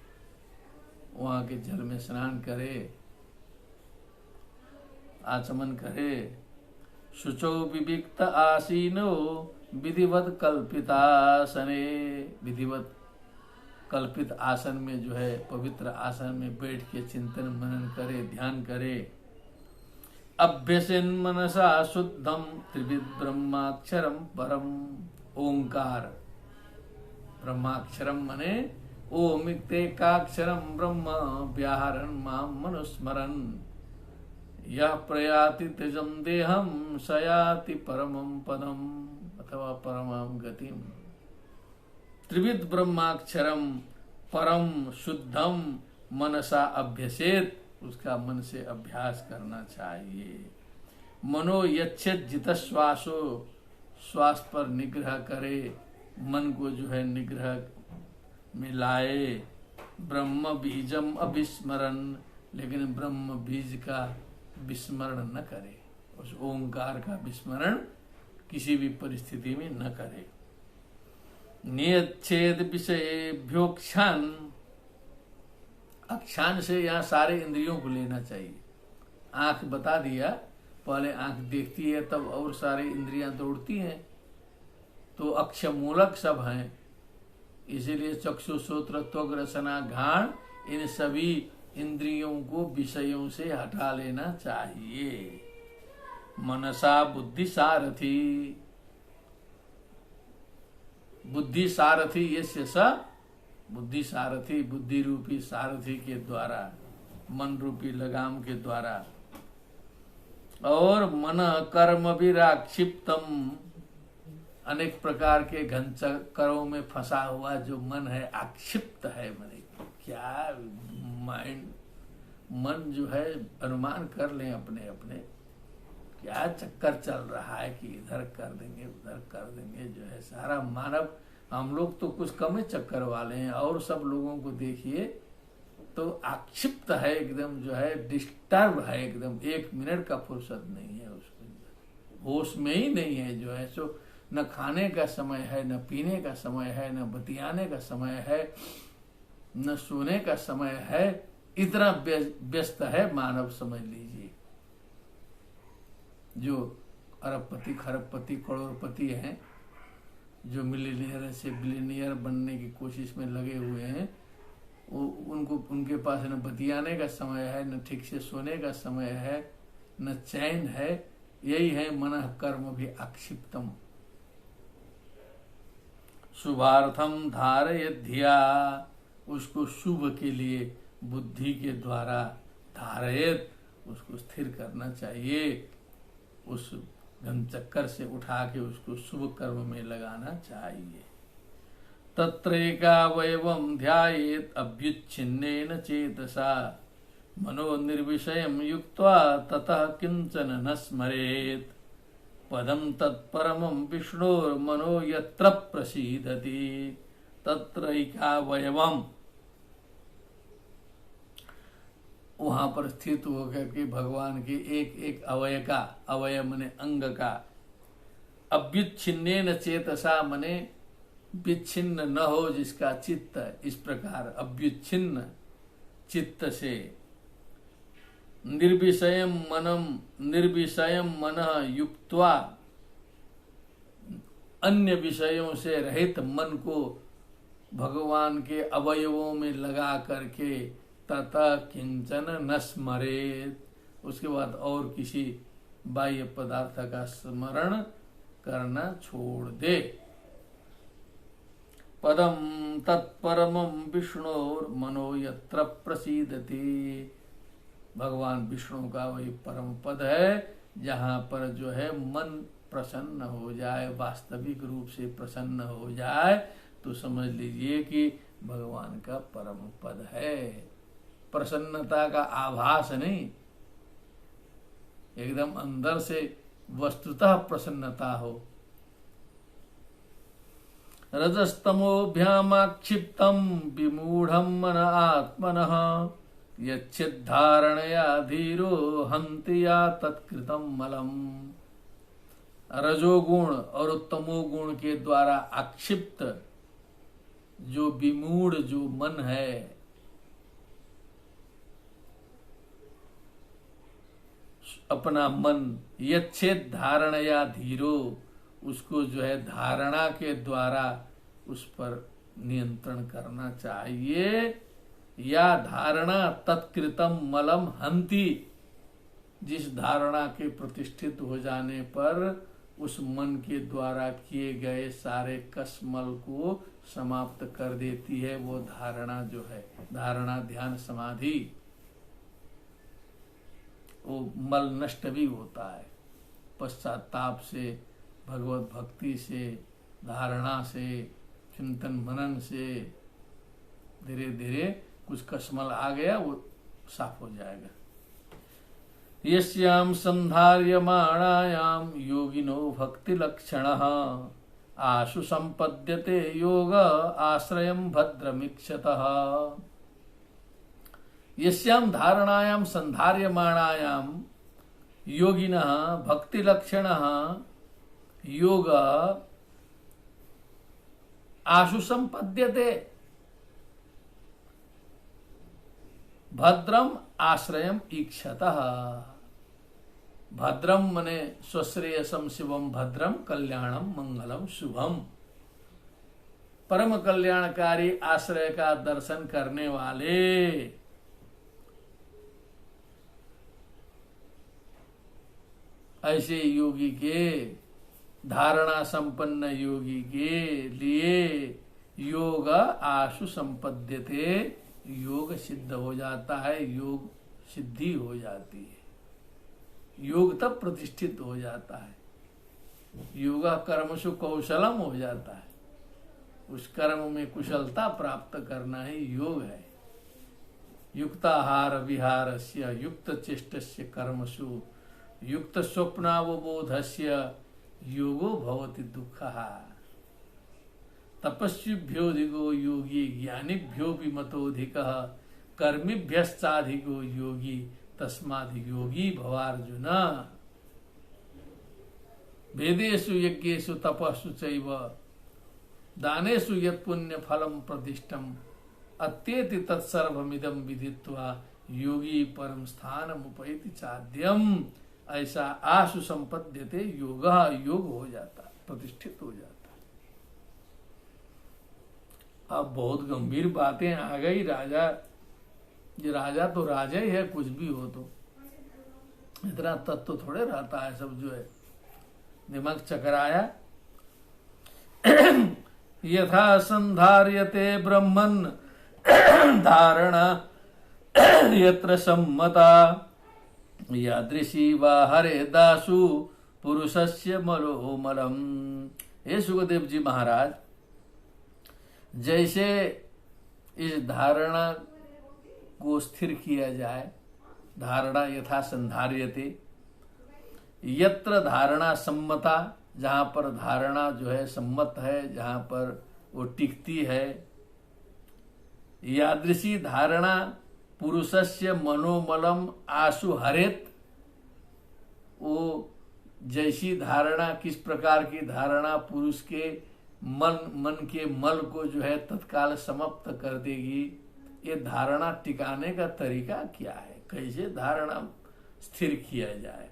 वहां के जल में स्नान करे, आचमन करे। शुचौ विविक्त आसीनो विधिवत कल्पितासने, विधिवत कल्पित आसन में जो है, पवित्र आसन में बैठ के चिंतन मनन करे, ध्यान करे। अभ्यसेन मनसा शुद्धम त्रिविध ब्रह्माक्षरम परम, ओंकार ब्रह्माक्षरम मने ओम इक्तेकाक्षरम ब्रह्म व्याहरन माम मनुस्मरन, यह प्रयाति त्यजम देहम सयाति परमं पदम अथवा परमं गतिम। त्रिविध ब्रह्माक्षरम परम शुद्धम मनसा अभ्यसेत, उसका मन से अभ्यास करना चाहिए। मनो यच्छेद जित श्वासो, श्वास पर निग्रह करे, मन को जो है निग्रह में लाए। ब्रह्म बीजम अभिस्मरण, लेकिन ब्रह्म बीज का विस्मरण न करे, उस ओंकार का विस्मरण किसी भी परिस्थिति में न करे। नियच्छेद विषयेभ्योक्षान, अक्षान से यहाँ सारे इंद्रियों को लेना चाहिए। आंख बता दिया, पहले आंख देखती है तब और सारे इंद्रियां दौड़ती हैं, तो अक्ष मूलक सब हैं। इसीलिए चक्षु श्रोत्र त्वग रसना घ्राण, इन सभी इंद्रियों को विषयों से हटा लेना चाहिए। मनसा बुद्धि सारथी, बुद्धि सारथी यस्य स, बुद्धि सारथी, बुद्धि रूपी सारथी के द्वारा, मन रूपी लगाम के द्वारा। और मन कर्म विराक्षिप्तम, अनेक प्रकार के घन चक्करों में फंसा हुआ जो मन है, आक्षिप्त है। माने क्या माइंड, मन जो है, अनुमान कर लें अपने अपने, क्या चक्कर चल रहा है कि इधर कर देंगे उधर कर देंगे। जो है सारा मानव, हम लोग तो कुछ कम चक्कर वाले हैं, और सब लोगों को देखिए तो आक्षिप्त है एकदम, जो है डिस्टर्ब है एकदम, एक मिनट का फुर्सत नहीं है उसको, होश में ही नहीं है। जो है सो न खाने का समय है, न पीने का समय है, न बतियाने का समय है, न सोने का समय है, इतना व्यस्त है मानव, समझ लीजिए। जो अरबपति खरबपति करोड़पति हैं, जो मिलियनियर से बिलियनियर बनने की कोशिश में लगे हुए हैं, उनको, उनके पास न बतियाने का समय है, न ठीक से सोने का समय है, न चैन है। यही है मन कर्म भी आक्षिप्तम। शुभार्थम धारयध्या, उसको शुभ के लिए बुद्धि के द्वारा धारयत, उसको स्थिर करना चाहिए। उस घन चक्कर से उठा के उसको शुभ कर्म में लगाना चाहिए। तत्रैकावयवं ध्यायेत् अभ्युच्छिन्नेन चेतसा, मनो निर्विषयं युक्त्वा ततः किंचन न स्मरेत्। पदम तत्परमं विष्णोर्मनो यत्र प्रसीदति, तत्रैकावयवम्, वहां पर स्थित होकर के भगवान के एक एक अवय का, अवय मने अंग का, अव्युच्छिन्नेन चेतसा मने विच्छिन्न न हो जिसका चित्त, इस प्रकार अव्युच्छिन्न चित्त से निर्विषयम मनः युक्त्वा, अन्य विषयों से रहित मन को भगवान के अवयवों में लगा करके तथा किंचन न स्मरेत, उसके बाद और किसी बाह्य पदार्थ का स्मरण करना छोड़ दे। पदम तत्परमं विष्णोर मनो यत्र प्रसीदति, भगवान विष्णु का वही परम पद है जहाँ पर जो है मन प्रसन्न हो जाए, वास्तविक रूप से प्रसन्न हो जाए, तो समझ लीजिए कि भगवान का परम पद है। प्रसन्नता का आभास नहीं, एकदम अंदर से वस्तुतः प्रसन्नता हो। रजस्तमोभ्यामाक्षिप्तं विमूढ़ं मन आत्मनः यच्छिद्धारणया धीरो हन्ति या तत्कृतं मलम्। रजोगुण और तमोगुण के द्वारा आक्षिप्त जो विमूढ़ जो मन है, अपना मन यच्छेद धारणया धीरो, उसको जो है धारणा के द्वारा उस पर नियंत्रण करना चाहिए। या धारणा तत्कृतम मलम हंति, जिस धारणा के प्रतिष्ठित हो जाने पर उस मन के द्वारा किए गए सारे कसमल को समाप्त कर देती है, वो धारणा जो है, धारणा ध्यान समाधि, वो मल नष्ट भी होता है। पश्चाताप से, भगवत भक्ति से, धारणा से, चिंतन मनन से धीरे धीरे कुछ कसमल आ गया, वो साफ हो जाएगा। यस्याम संधार्यमाणायाम योगिनो भक्ति लक्षणः आशु संपद्यते योग आश्रयं भद्रमीक्षतः। यस्याम धारणायाम संधार्यमाणायाम योगिनः भक्ति लक्षणः योग आशु संपद्यते भद्रम आश्रयम ईक्षतः। भद्रम मने स्वश्रेयसम शिवम भद्रम कल्याणम मंगलम शुभम, परम कल्याणकारी आश्रय का दर्शन करने वाले, ऐसे योगी के, धारणा संपन्न योगी के लिए योग आशु संपद्यते, योग सिद्ध हो जाता है, योग सिद्धि हो जाती है, योग तब प्रतिष्ठित हो जाता है। योगा कर्मसु कौशलम हो जाता है, उस कर्म में कुशलता प्राप्त करना ही योग है। युक्ताहार विहारस्य युक्त चेष्टस्य कर्मसु युक्त स्वप्नावबोधस्य योगो भवति दुःखः। तपस्विभ्योऽधिको योगी ज्ञानिभ्यो विमतोऽधिकः कर्मिभ्यश्चाधिको योगी तस्माद् योगी भवार्जुन। वेदेषु यज्ञेषु तपस्सु चैव दानेषु यत् पुण्य फलम प्रतिष्ठम अत्येति तत्सर्वमिदं विदित्वा योगी परम स्थानमुपैति चाद्यम। ऐसा आशु संपद्यते योग, योग हो जाता, प्रतिष्ठित हो जाता। अब बहुत गंभीर बातें आ गई। राजा, ये राजा तो राजा ही है, कुछ भी हो तो इतना तत्व थोड़े रहता है, सब जो है दिमाग चकराया। यथा संधार्यते ब्रह्मन् धारणा यत्र सम्मता यादृशी वा हरे दासु पुरुषस्य मलोमलम। हे सुखदेव जी महाराज, जैसे इस धारणा को स्थिर किया जाए, धारणा यथा संधार्यते, यत्र धारणा सम्मता, जहाँ पर धारणा जो है सम्मत है, जहाँ पर वो टिकती है। यादृशी धारणा पुरुषस्य मनोमलम आशु हरेत, वो जैसी धारणा, किस प्रकार की धारणा पुरुष के मन के मल को जो है तत्काल समाप्त कर देगी। ये धारणा टिकाने का तरीका क्या है, कैसे धारणा स्थिर किया जाए।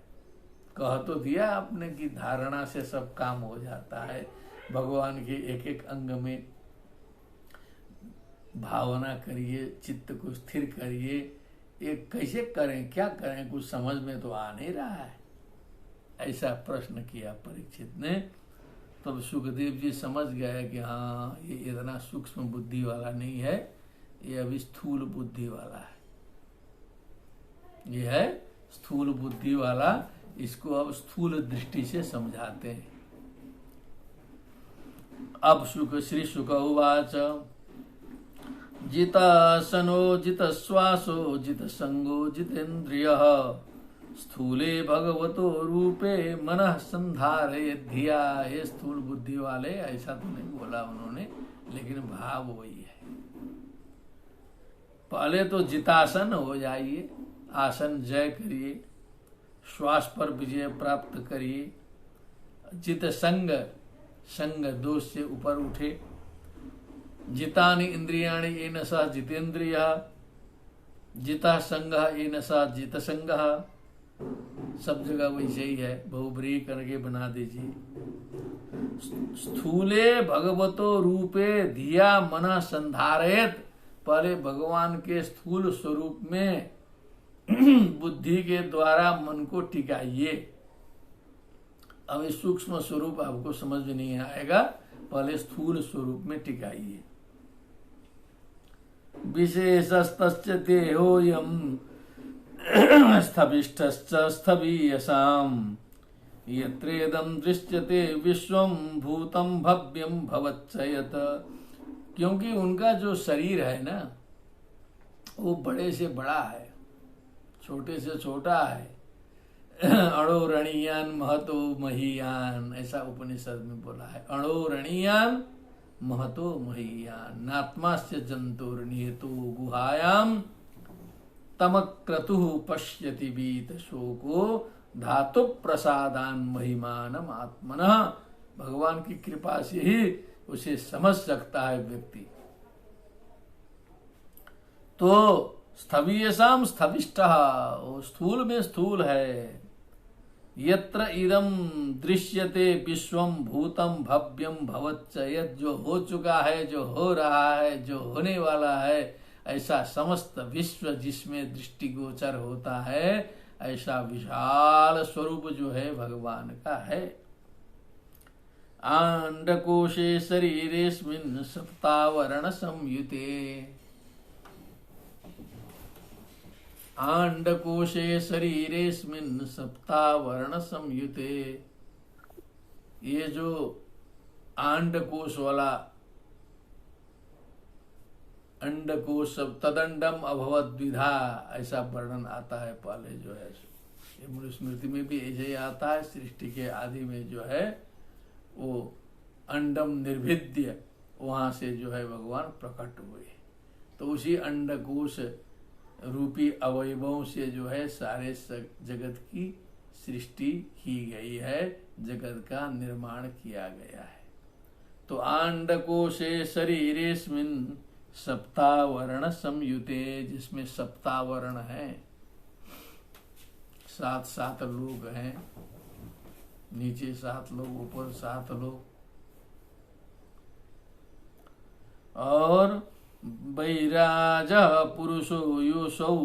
कह तो दिया आपने कि धारणा से सब काम हो जाता है। भगवान के एक एक अंग में भावना करिए, चित्त को स्थिर करिए। ये कैसे करें, क्या करें, कुछ समझ में तो आ नहीं रहा है। ऐसा प्रश्न किया परीक्षित ने। तब सुखदेव जी समझ गए कि हाँ, ये इतना सूक्ष्म बुद्धि वाला नहीं है, ये अभी स्थूल बुद्धि वाला है। ये है स्थूल बुद्धि वाला, इसको अब स्थूल दृष्टि से समझाते हैं। अब श्री शुक उवाच जितासनो जितश्वासो जितसंगो जितेन्द्रियः स्थूले भगवतो रूपे मनः संधारयेत् धिया। ये स्थूल बुद्धि वाले, ऐसा तो नहीं बोला उन्होंने, लेकिन भाव वही है। पहले तो जितासन हो जाइए, आसन जय करिए, श्वास पर विजय प्राप्त करिए। जित संग, संग दोष से ऊपर उठे। जितानि इंद्रियाणि येन सह जितेन्द्रियः, जिता संगः येन सह जित संगः। सब जगह वैसे ही है, बहुब्रीहि करके बना दीजिए। स्थूले भगवतो रूपे धिया मनः संधारयेत्। पहले भगवान के स्थूल स्वरूप में बुद्धि के द्वारा मन को टिकाइए। अब इस सूक्ष्म स्वरूप आपको समझ में नहीं आएगा, पहले स्थूल स्वरूप में टिकाइए। विशेषस्तस्य देहोयम् स्थविष्ठश्च स्थवीयसाम् यत्रेदं दृश्यते विश्वं भूतं भव्यं भवच्च यत्। क्योंकि उनका जो शरीर है ना, वो बड़े से बड़ा है, छोटे से छोटा है। अणोरणीयान महतो महीयान, ऐसा उपनिषद में बोला है। अणोरणीयान महतो महीयान नात्मास्य जंतुर्निहितो गुहायाम तमक्रतुः पश्यति बीत शोको धातु प्रसादान महिमानम आत्मनः। भगवान की कृपा से ही उसे समझ सकता है व्यक्ति। तो स्थवीयसाम स्थविष्टः, वो स्थूल में स्थूल है। यत्र इदम दृश्यते विश्वम भूतम भव्यम भवच्च यत्। जो हो चुका है, जो हो रहा है, जो होने वाला है, ऐसा समस्त विश्व जिसमें दृष्टिगोचर होता है, ऐसा विशाल स्वरूप जो है भगवान का है। आंडकोशे शरीरेस्मिन् सप्तावरण संयुते। आंडकोशे शरीरेस्मिन् सप्तावरण संयुते। ये जो आंडकोश वाला, अंडकोश तदंडम अभवत द्विधा, ऐसा वर्णन आता है पहले जो है। ये मनुस्मृति में भी ऐसे ही आता है। सृष्टि के आदि में जो है वो अंडम निर्भिद्य, वहां से जो है भगवान प्रकट हुए। तो उसी अंडकोश रूपी अवयवों से जो है सारे जगत की सृष्टि की गई है, जगत का निर्माण किया गया है। तो आंडकोशे शरीरेस्मिन् सप्तावरण संयुते, जिसमें सप्तावरण है, 7 लोग हैं, नीचे 7 लोग, ऊपर 7 लोग। और वैराज पुरुषो योसौ,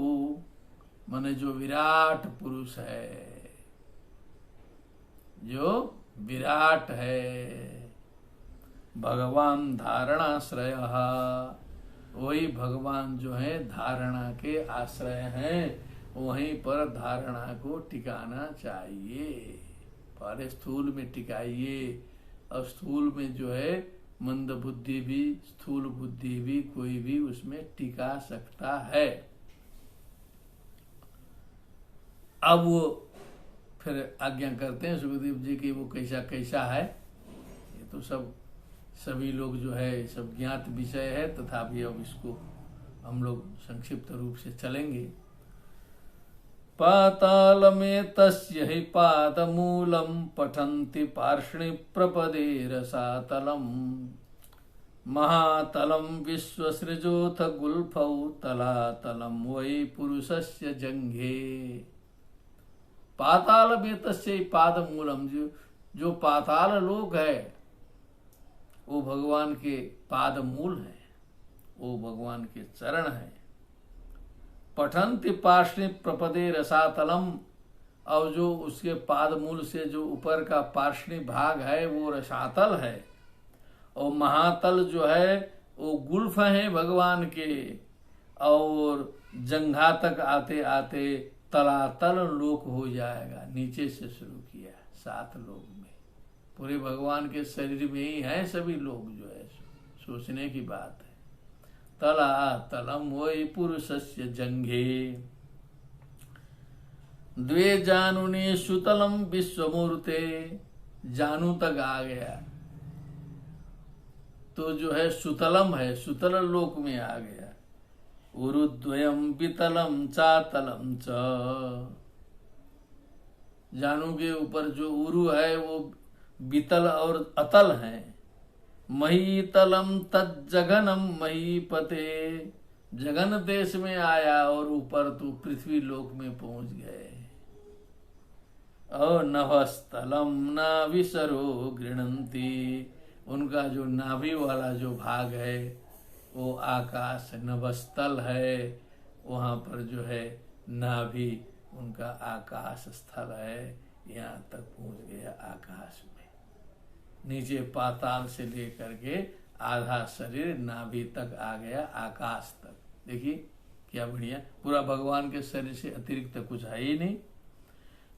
माने जो विराट पुरुष है, जो विराट है। भगवान धारणाश्रय, वही भगवान जो है धारणा के आश्रय हैं। वहीं पर धारणा को टिकाना चाहिए। पहले स्थूल में टिकाइए। और स्थूल में जो है मंद बुद्धि भी, स्थूल बुद्धि भी, कोई भी उसमें टिका सकता है। अब वो फिर आज्ञा करते हैं सुखदेव जी की, वो कैसा कैसा है। ये तो सब सभी लोग जो है सब ज्ञात विषय है, तथापि अब इसको हम लोग संक्षिप्त रूप से चलेंगे। पाताल में तस्य हि पादमूलम पठन्ति पार्ष्णि प्रपदे रसातलम महातलम विश्वसृजोथ गुल्फौ तलातलम वै पुरुषस्य जंघे। पाताल में तस्य हि पादमूलम, जो पाताल लोक है वो भगवान के पाद मूल है, वो भगवान के चरण है। पठन्ति पार्ष्णि प्रपदे रसातलम, और जो उसके पाद मूल से जो ऊपर का पार्ष्णि भाग है वो रसातल है, और महातल जो है वो गुल्फ है भगवान के, और जंघा तक आते आते तलातल लोक हो जाएगा। नीचे से शुरू किया 7 लोक में, पूरे भगवान के शरीर में ही है सभी लोग, जो है सोचने की बात है। तलातलम वै पुरुषस्य जंघे द्वे जानुनि सुतलम विश्वमूर्ते। जानू तक आ गया तो जो है सुतलम है, सुतल लोक में आ गया। उरुद्वयम वितलम चातलम च, जानू के ऊपर जो उरु है वो वितल और अतल है। महीतलम तज्जघनम महीपते, जगन देश में आया और ऊपर तो पृथ्वी लोक में पहुंच गए। और नभस्थलम नाभिसरो गृणंती, उनका जो नाभि वाला जो भाग है वो आकाश नभस्थल है, वहाँ पर जो है नाभि उनका आकाश स्थल है, यहाँ तक पहुँच गया आकाश में। नीचे पाताल से लेकर के आधा शरीर नाभि तक आ गया आकाश तक। देखिए क्या बढ़िया, पूरा भगवान के शरीर से अतिरिक्त कुछ है ही नहीं।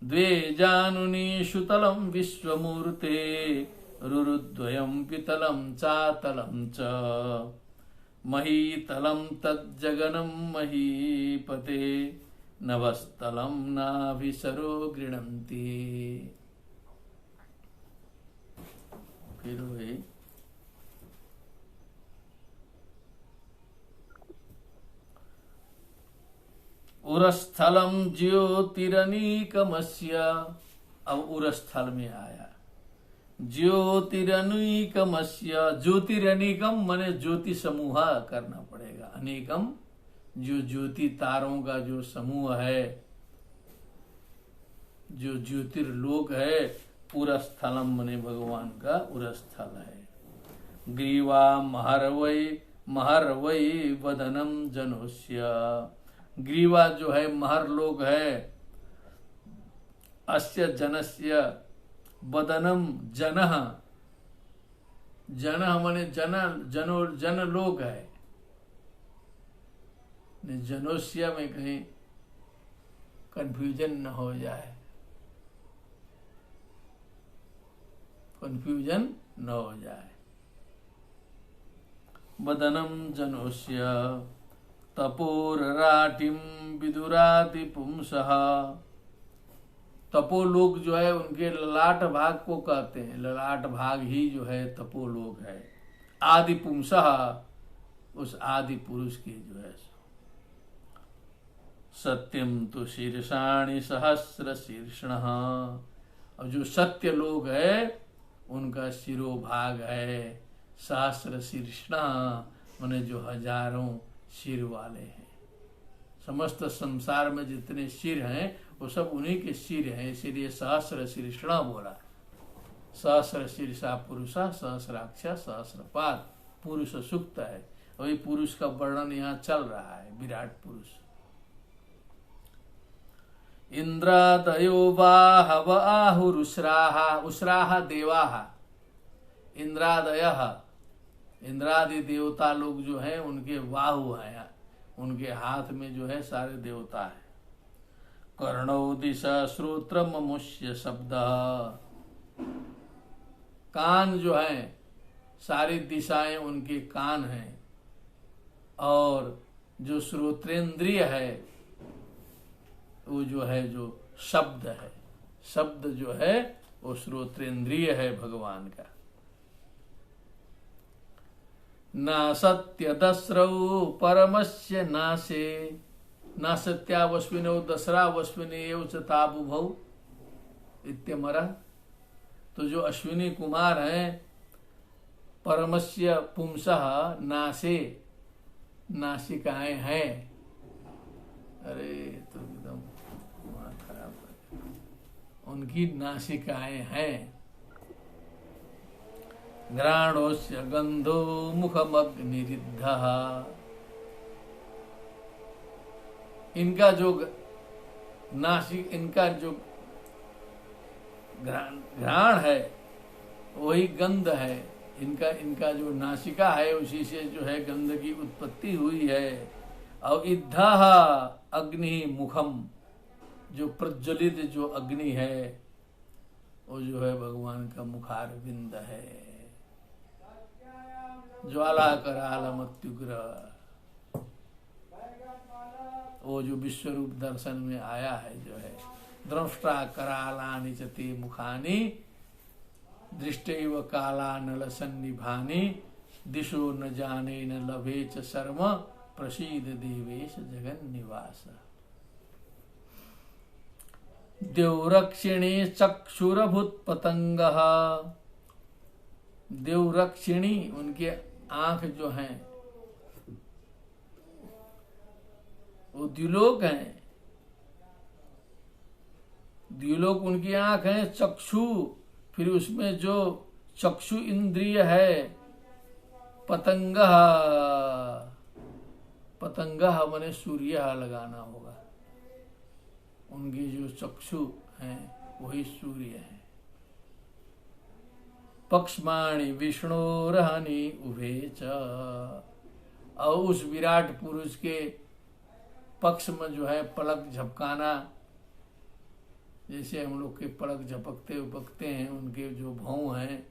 द्वे जानुनि सुतलम विश्वमूर्ते रुरुद्वयम पितलम चातलम च महीतलम तज्जगनम महीपते नभस्थलम नाभिसरो गृणन्ति। फिर वही उरस्थलम ज्योतिरनीकमस्य, अब उरस्थल में आया। ज्योतिरनीकमस्य, ज्योतिरनीकम माने ज्योति समूह करना पड़ेगा, अनेकम जो ज्योति तारों का जो समूह है, जो ज्योतिर्लोक है, उरस्थलम माने भगवान का उरस्थल है। ग्रीवा महरवै वदनम जनोस्य, ग्रीवा जो है महर लोक है। अस्य जनस्य वदनम जनः, जनः माने जन लोक है। जनोस्य में कहीं कंफ्यूजन न हो जाए, कंफ्यूजन न हो जाए। वदनम जनोस्य तपोराटिम विदुरादि पुंसः, तपोलोक जो है उनके ललाट भाग को कहते हैं, ललाट भाग ही जो है तपोलोक है। आदि पुंसः, उस आदि पुरुष के जो है। सत्यम तो शीर्षाणि सहस्र शीर्षणः, और जो सत्य लोक है उनका शिरोभाग है सहस्र शीर्षण, माने जो हजारों सिर वाले हैं। समस्त संसार में जितने सिर हैं वो सब उन्हीं के सिर हैं, इसीलिए सहस्र शीर्षण बोला। सहस्र शीर्षा पुरुषा सहस्राक्षा सहस्रपाद, पुरुष सूक्त है। वही पुरुष का वर्णन यहाँ चल रहा है, विराट पुरुष। इंद्रादयो बाहव आहुरुस्राहा, उसराहा देवाहा, इंद्रादयः, इंद्रादि देवता लोग जो हैं उनके बाहु हैं, उनके हाथ में जो है सारे देवता है। कर्णौ दिशा श्रोत्र ममुष्य शब्द, कान जो है सारी दिशाएं उनके कान हैं, और जो श्रोत्रेंद्रिय है वो जो है जो शब्द है, शब्द जो है वो श्रोत्रेंद्रिय है भगवान का। नासत्यदस्रौ परमस्य नाशे नासत्यावस्विनौ दसरा वस्विने एव च ताबुभौ इत्यमरा। तो जो अश्विनी कुमार हैं परमस्य पुंसः नाशे नासिकाएं हैं। अरे तो एकदम खराब, उनकी नासिकाएं हैं। घ्राणोस्य गंधो मुखमग्निरिद्धः, इनका जो नासिक, इनका जो घ्राण है वही गंध है। इनका जो नासिका है उसी से जो है गंध की उत्पत्ति हुई है। और इद्धः अग्नि मुखम, जो प्रज्वलित जो अग्नि है वो जो है भगवान का मुखारविंद है। ज्वाला करालमत्युग्र, वो जो विश्वरूप दर्शन में आया है जो है। द्रष्टा करालानि च ते मुखानि दृष्टैव कालानल सन्निभानि दिशो न जाने न लभे च शर्म प्रसीद देवेश जगन्निवास। देवरक्षिणी चक्षुरभूत पतंगः, देवरक्षिणी उनके आंख जो हैं वो द्युलोक हैं। द्युलोक उनकी आंख है। चक्षु, फिर उसमें जो चक्षु इंद्रिय है पतंगः, पतंगः माने सूर्य लगाना होगा। उनकी जो चक्षु हैं वही सूर्य है। पक्ष्माणि विष्णोरहनि उभे च, और उस विराट पुरुष के पक्ष में जो है पलक झपकाना, जैसे हम लोग के पलक झपकते उपकते हैं, उनके जो भौं हैं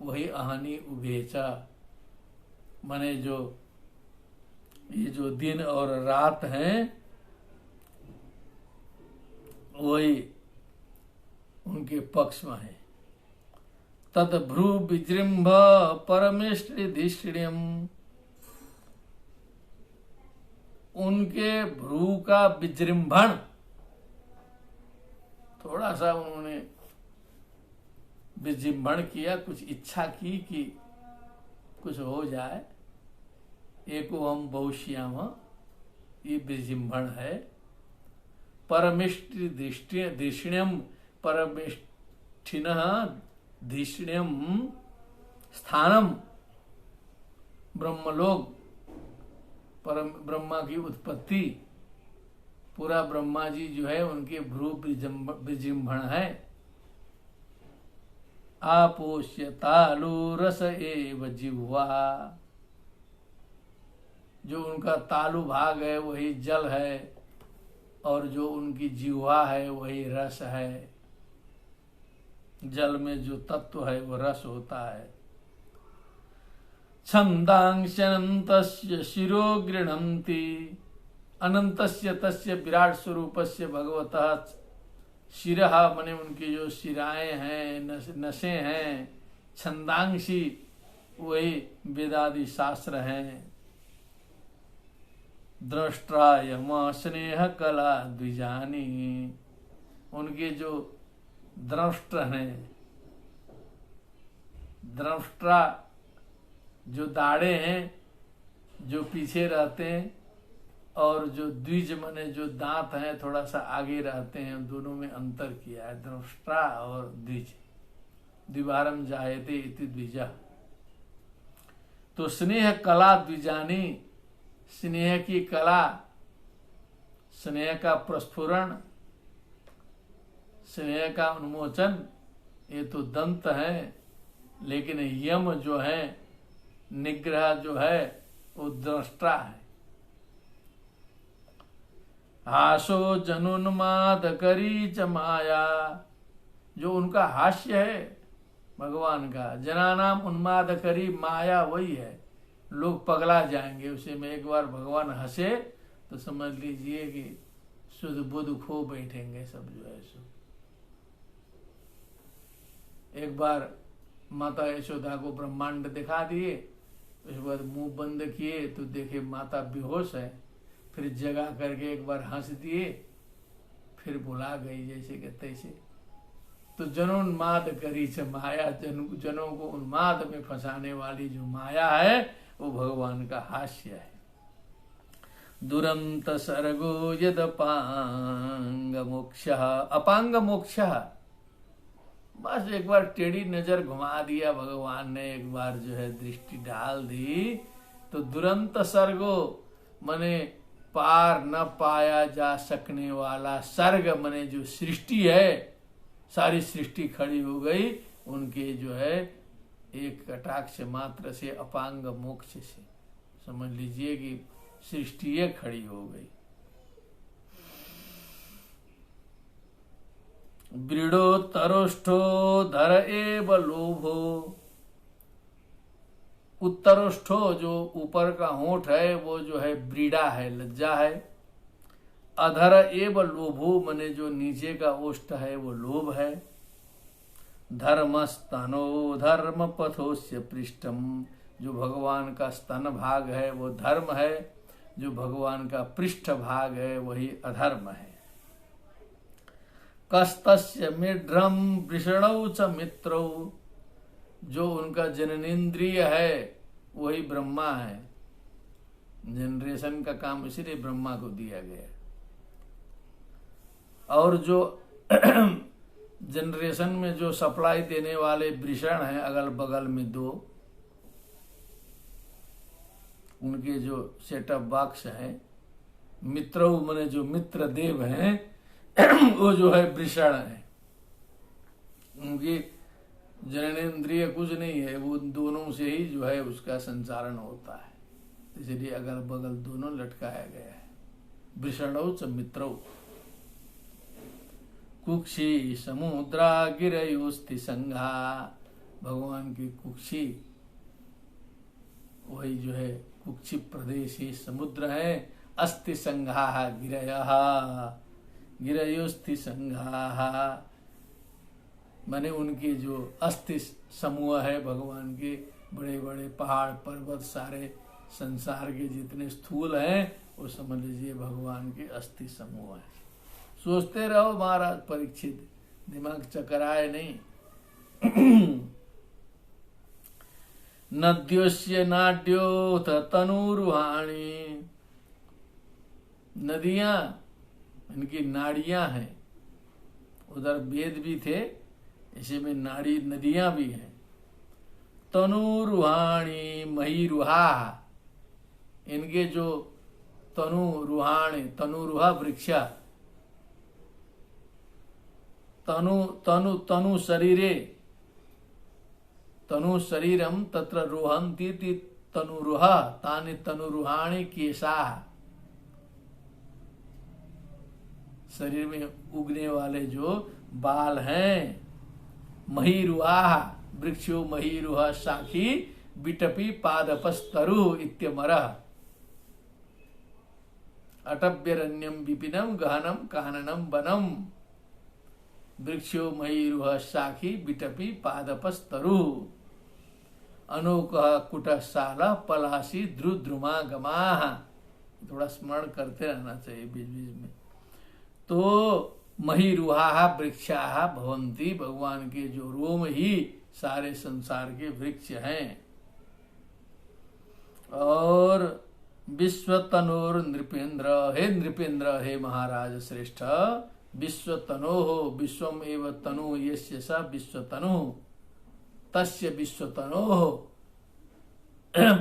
वही अहनी उभेचा, माने जो ये जो दिन और रात हैं वही उनके पक्ष में है। तद भ्रू विजृंभ परमेष्टिधिष्ण्यम, उनके भ्रू का विजृंभण, थोड़ा सा उन्होंने विजृंभण किया, कुछ इच्छा की कि कुछ हो जाए। एको हम बहुश्याम, ये विजृंभण है। परमेष्टि धिष्ण्यम, परमेष्ठिनः धिष्ण्यम स्थानम, ब्रह्मलोक, परम ब्रह्मा की उत्पत्ति, पूरा ब्रह्मा जी जो है उनके भ्रू विजृंभण है। आपोष्य तालु रस एव जिह्वा, जो उनका तालु भाग है वही जल है, और जो उनकी जिह्वा है वही रस है। जल में जो तत्व है वो रस होता है। छंदांश्यनन्तस्य शिरो गृह्णन्ति, अनंतस्य तस्य विराट स्वरूपस्य भगवतः शिरः, मने उनकी जो शिराएं हैं, नसें हैं। छंदांशी वही वेदादि शास्त्र हैं। द्रष्टा यम स्नेह कला द्विजानी, उनके जो द्रष्ट हैं, द्रष्टा जो दाढ़े हैं जो पीछे रहते हैं, और जो द्विज मने जो दांत हैं थोड़ा सा आगे रहते हैं, दोनों में अंतर किया है। द्रष्टा और द्विज, द्विवारम जायते इति द्विजा। तो स्नेह कला द्विजानी, स्नेह की कला, स्नेह का प्रस्फुरण, स्नेह का उन्मोचन, ये तो दंत है। लेकिन यम जो है, निग्रह जो है, वो द्रष्टा है। हासो जनुन्माद करी च माया, जो उनका हास्य है भगवान का। जनानाम उन्माद करी, माया वही है, लोग पगला जाएंगे उसे में। एक बार भगवान हंसे तो समझ लीजिए कि शुद्ध बुद्ध खो बैठेंगे सब जो है सो। एक बार माता यशोदा को ब्रह्मांड दिखा दिए उसके बाद मुंह बंद किए तो देखे माता बेहोश है, फिर जगा करके एक बार हंस दिए, फिर बुला गई जैसे कि तैसे। तो जनोन्माद करी से माया, जनों को उन्माद में फंसाने वाली जो माया है वो भगवान का हास्य है। दुरंत सर्गो यद अपांग मोक्ष, अपांग मोक्ष, बस एक बार टेढ़ी नजर घुमा दिया भगवान ने, एक बार जो है दृष्टि डाल दी तो दुरंत सर्गो मने पार न पाया जा सकने वाला, सर्ग मने जो सृष्टि है, सारी सृष्टि खड़ी हो गई उनके जो है एक कटाक्ष मात्र से, अपांग मोक्ष से। समझ लीजिए कि सृष्टि खड़ी हो गई। ब्रीडोत्तरोष्ठो धर एव लोभो, उत्तरोष्ठो जो ऊपर का होंठ है वो जो है ब्रीडा है, लज्जा है। अधर एव लोभो मने जो नीचे का ओष्ठ है वो लोभ है। धर्मस्तनो धर्म पथोस्य पृष्ठम, जो भगवान का स्तन भाग है वो धर्म है, जो भगवान का पृष्ठ भाग है वही अधर्म है। कस्तस्य मिड्रम वृषणौ च मित्रौ, जो उनका जननेन्द्रिय है वही ब्रह्मा है। जनरेशन का काम इसीलिए ब्रह्मा को दिया गया। और जो जनरेशन में जो सप्लाई देने वाले वृषण हैं अगल बगल में दो, उनके जो सेटअप बॉक्स हैं, मित्रौ मने जो मित्र देव हैं वो जो है वृषण है। उनकी जननेन्द्रिय कुछ नहीं है, वो दोनों से ही जो है उसका संचारण होता है, इसलिए अगल बगल दोनों लटकाया गया है। वृषणौ च मित्रौ। कुक्षी समुद्रा गिरयोस्ति संघा, भगवान की कुक्षी वही जो है कुक्षी प्रदेश ही समुद्र है। अस्ति संघा गिरयः, गिरयोस्ति संघा माने उनके जो अस्थि समूह है भगवान के, बड़े बड़े पहाड़ पर्वत सारे संसार के जितने स्थूल हैं वो समझ लीजिए भगवान के अस्थि समूह है। सोचते रहो महाराज परीक्षित, दिमाग चकराए नहीं। नद्योस्य नाड्योथ तनुरुहाणी, नदियां इनकी नाड़ियां हैं, उधर वेद भी थे, इसी में नाड़ी नदियां भी हैं। तनुरुहाणी महीरुहा, इनके जो तनुरुहाणी, तनुरुहा वृक्ष, तनु तनु तनु शरीरे, तनु शरीरम तत्र रोहन्ति तनुरुहा तानि तनुरुहाणी केशा, शरीर में उगने वाले जो बाल हैं। महीरुहा वृक्षो महीरुहा शाखी बिटपी पादपस्तरु इत्यमरः, अटव्यरण्यम विपिनम गहनम काननम वनम, वृक्षो महीरुह शाखी बिटपी पादपस्तरु, अनोकः कुटशाला पलाशी द्रुद्रुमा गमाः। थोड़ा स्मरण करते रहना चाहिए बीच बीच में। तो महीरुहा वृक्षाः भवन्ति, भगवान के जो रोम ही सारे संसार के वृक्ष हैं। और विश्वतनोर नृपेंद्र, हे नृपेंद्र, हे महाराज श्रेष्ठ, विश्वतनोः विश्वम एव तनु यस्य स विश्वतनु, तस्य विश्वतनोः,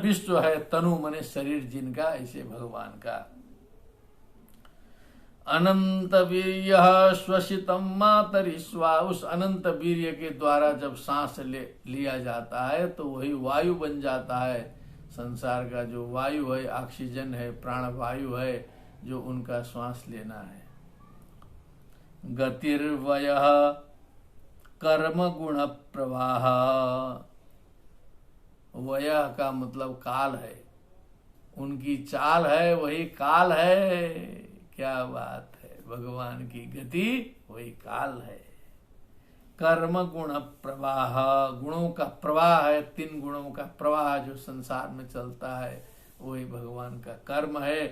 विश्व है तनु मने शरीर जिनका, ऐसे भगवान का। अनंत वीर्य श्वसितम मातरिस्वा, उस अनंत वीर्य के द्वारा जब सांस लिया जाता है तो वही वायु बन जाता है। संसार का जो वायु है, ऑक्सीजन है, प्राण वायु है, जो उनका श्वास लेना है। गतिर्वयः कर्म गुण प्रवाह, वयः का मतलब काल है, उनकी चाल है वही काल है। क्या बात है, भगवान की गति वही काल है। कर्म गुण प्रवाह, गुणों का प्रवाह है, 3 गुणों का प्रवाह जो संसार में चलता है वही भगवान का कर्म है।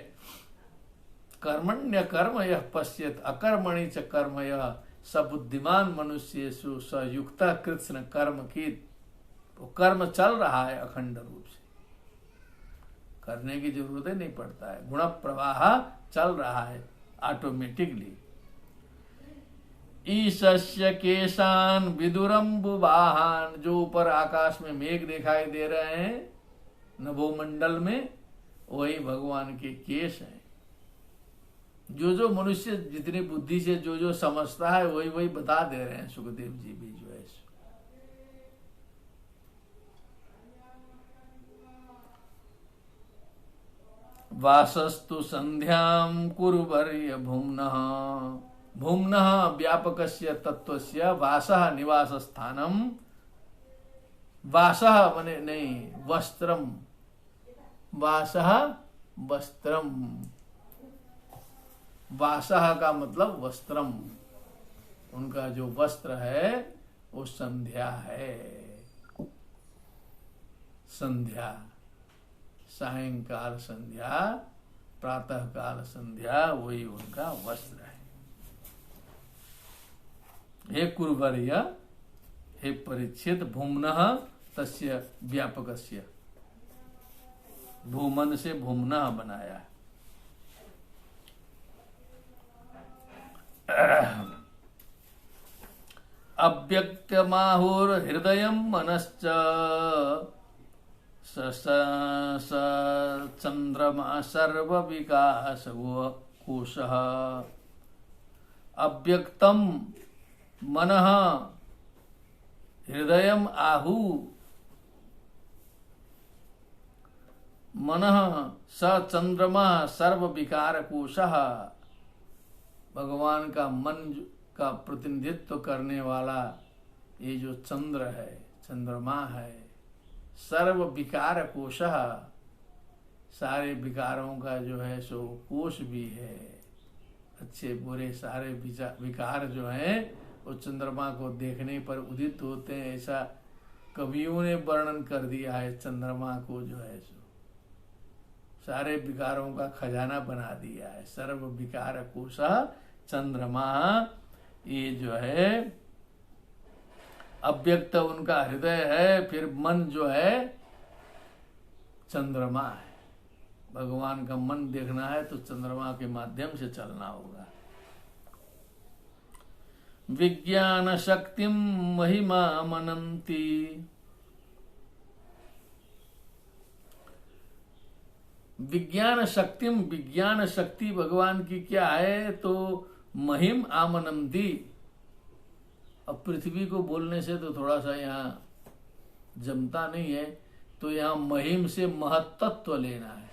कर्मण्य कर्म यह पश्येत अकर्मणि च कर्म यह, सबुद्धिमान मनुष्येषु स युक्त कृष्ण कर्म की। वो कर्म चल रहा है अखंड रूप से, करने की जरूरत ही नहीं पड़ता है, गुण प्रवाह चल रहा है ऑटोमेटिकली। ईशस्य केशान विदुरम्बुवाहान, जो ऊपर आकाश में मेघ दिखाई दे रहे हैं नभोमंडल में, वही भगवान के केश हैं। जो जो मनुष्य जितनी बुद्धि से जो जो समझता है वही वही बता दे रहे हैं सुखदेव जी भी जो है। वासस्तु संध्यां कुरुवर्य भुम्नः, भुम्नः व्यापकस्य तत्वस्य वासः निवास स्थानम, वासः मने नहीं वस्त्रम, वासः वस्त्रम, वासः का मतलब वस्त्रम, उनका जो वस्त्र है वो संध्या है। संध्या, सायंकाल संध्या, प्रातः काल संध्या, वही उनका वस्त्र है। हे कुरुवर्य, हे परीक्षित, भूम्नः तस्य व्यापकस्य, भूमन से भूम्नः बनाया। अव्यक्तमाहुर हृदय मनश्च स चंद्रमा सर्वविकास कोशः। अव्यक्तम मनः हृदयम आहु, मनः स चंद्रमा सर्वविकार कोशः। भगवान का मन का प्रतिनिधित्व करने वाला ये जो चंद्र है, चंद्रमा है, सर्व विकार कोशः, सारे विकारों का जो है सो कोश भी है। अच्छे बुरे सारे विकार जो हैं वो चंद्रमा को देखने पर उदित होते हैं, ऐसा कवियों ने वर्णन कर दिया है। चंद्रमा को जो है सो सारे विकारों का खजाना बना दिया है। सर्व विकार कोशः चंद्रमा, ये जो है अव्यक्त उनका हृदय है। फिर मन जो है चंद्रमा है। भगवान का मन देखना है तो चंद्रमा के माध्यम से चलना होगा। विज्ञान शक्तिम महिमा मनंती, विज्ञान शक्तिम, विज्ञान शक्ति भगवान की क्या है तो महिम आमनंती। अब पृथ्वी को बोलने से तो थोड़ा सा यहाँ जमता नहीं है, तो यहाँ महिम से महत्त्व लेना है।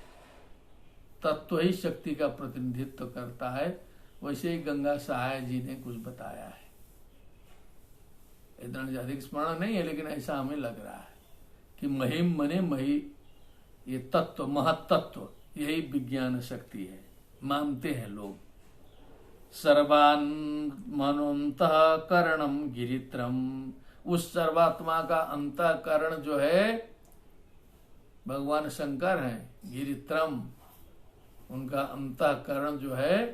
तत्व ही शक्ति का प्रतिनिधित्व करता है। वैसे ही गंगा सहाय जी ने कुछ बताया है, इतना अधिक स्मरण नहीं है लेकिन ऐसा हमें लग रहा है कि महिम मने मही, ये तत्व महत्त्व, यही विज्ञान शक्ति है, मानते हैं लोग। सर्वान मनोन्तःकरणम गिरित्रम, उस सर्वात्मा का अंतःकरण जो है भगवान शंकर हैं। गिरित्रम, उनका अंतःकरण जो है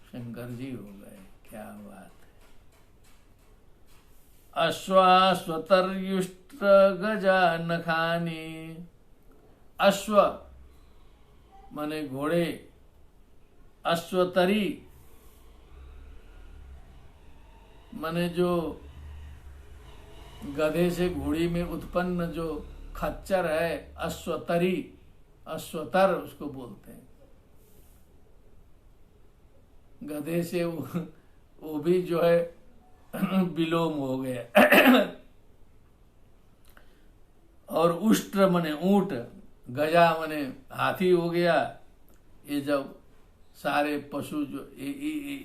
शंकर जी हो गए। क्या बात है। अश्वाश्वतर्युष्ट गजा नखानी, अश्व माने घोड़े, अश्वतरी माने जो गधे से घोड़ी में उत्पन्न जो खच्चर है, अश्वतरी, अश्वतर उसको बोलते हैं। गधे से वो भी जो है विलोम हो गया। और उष्ट्र मने ऊंट, गजा मने हाथी हो गया। ये जब सारे पशु जो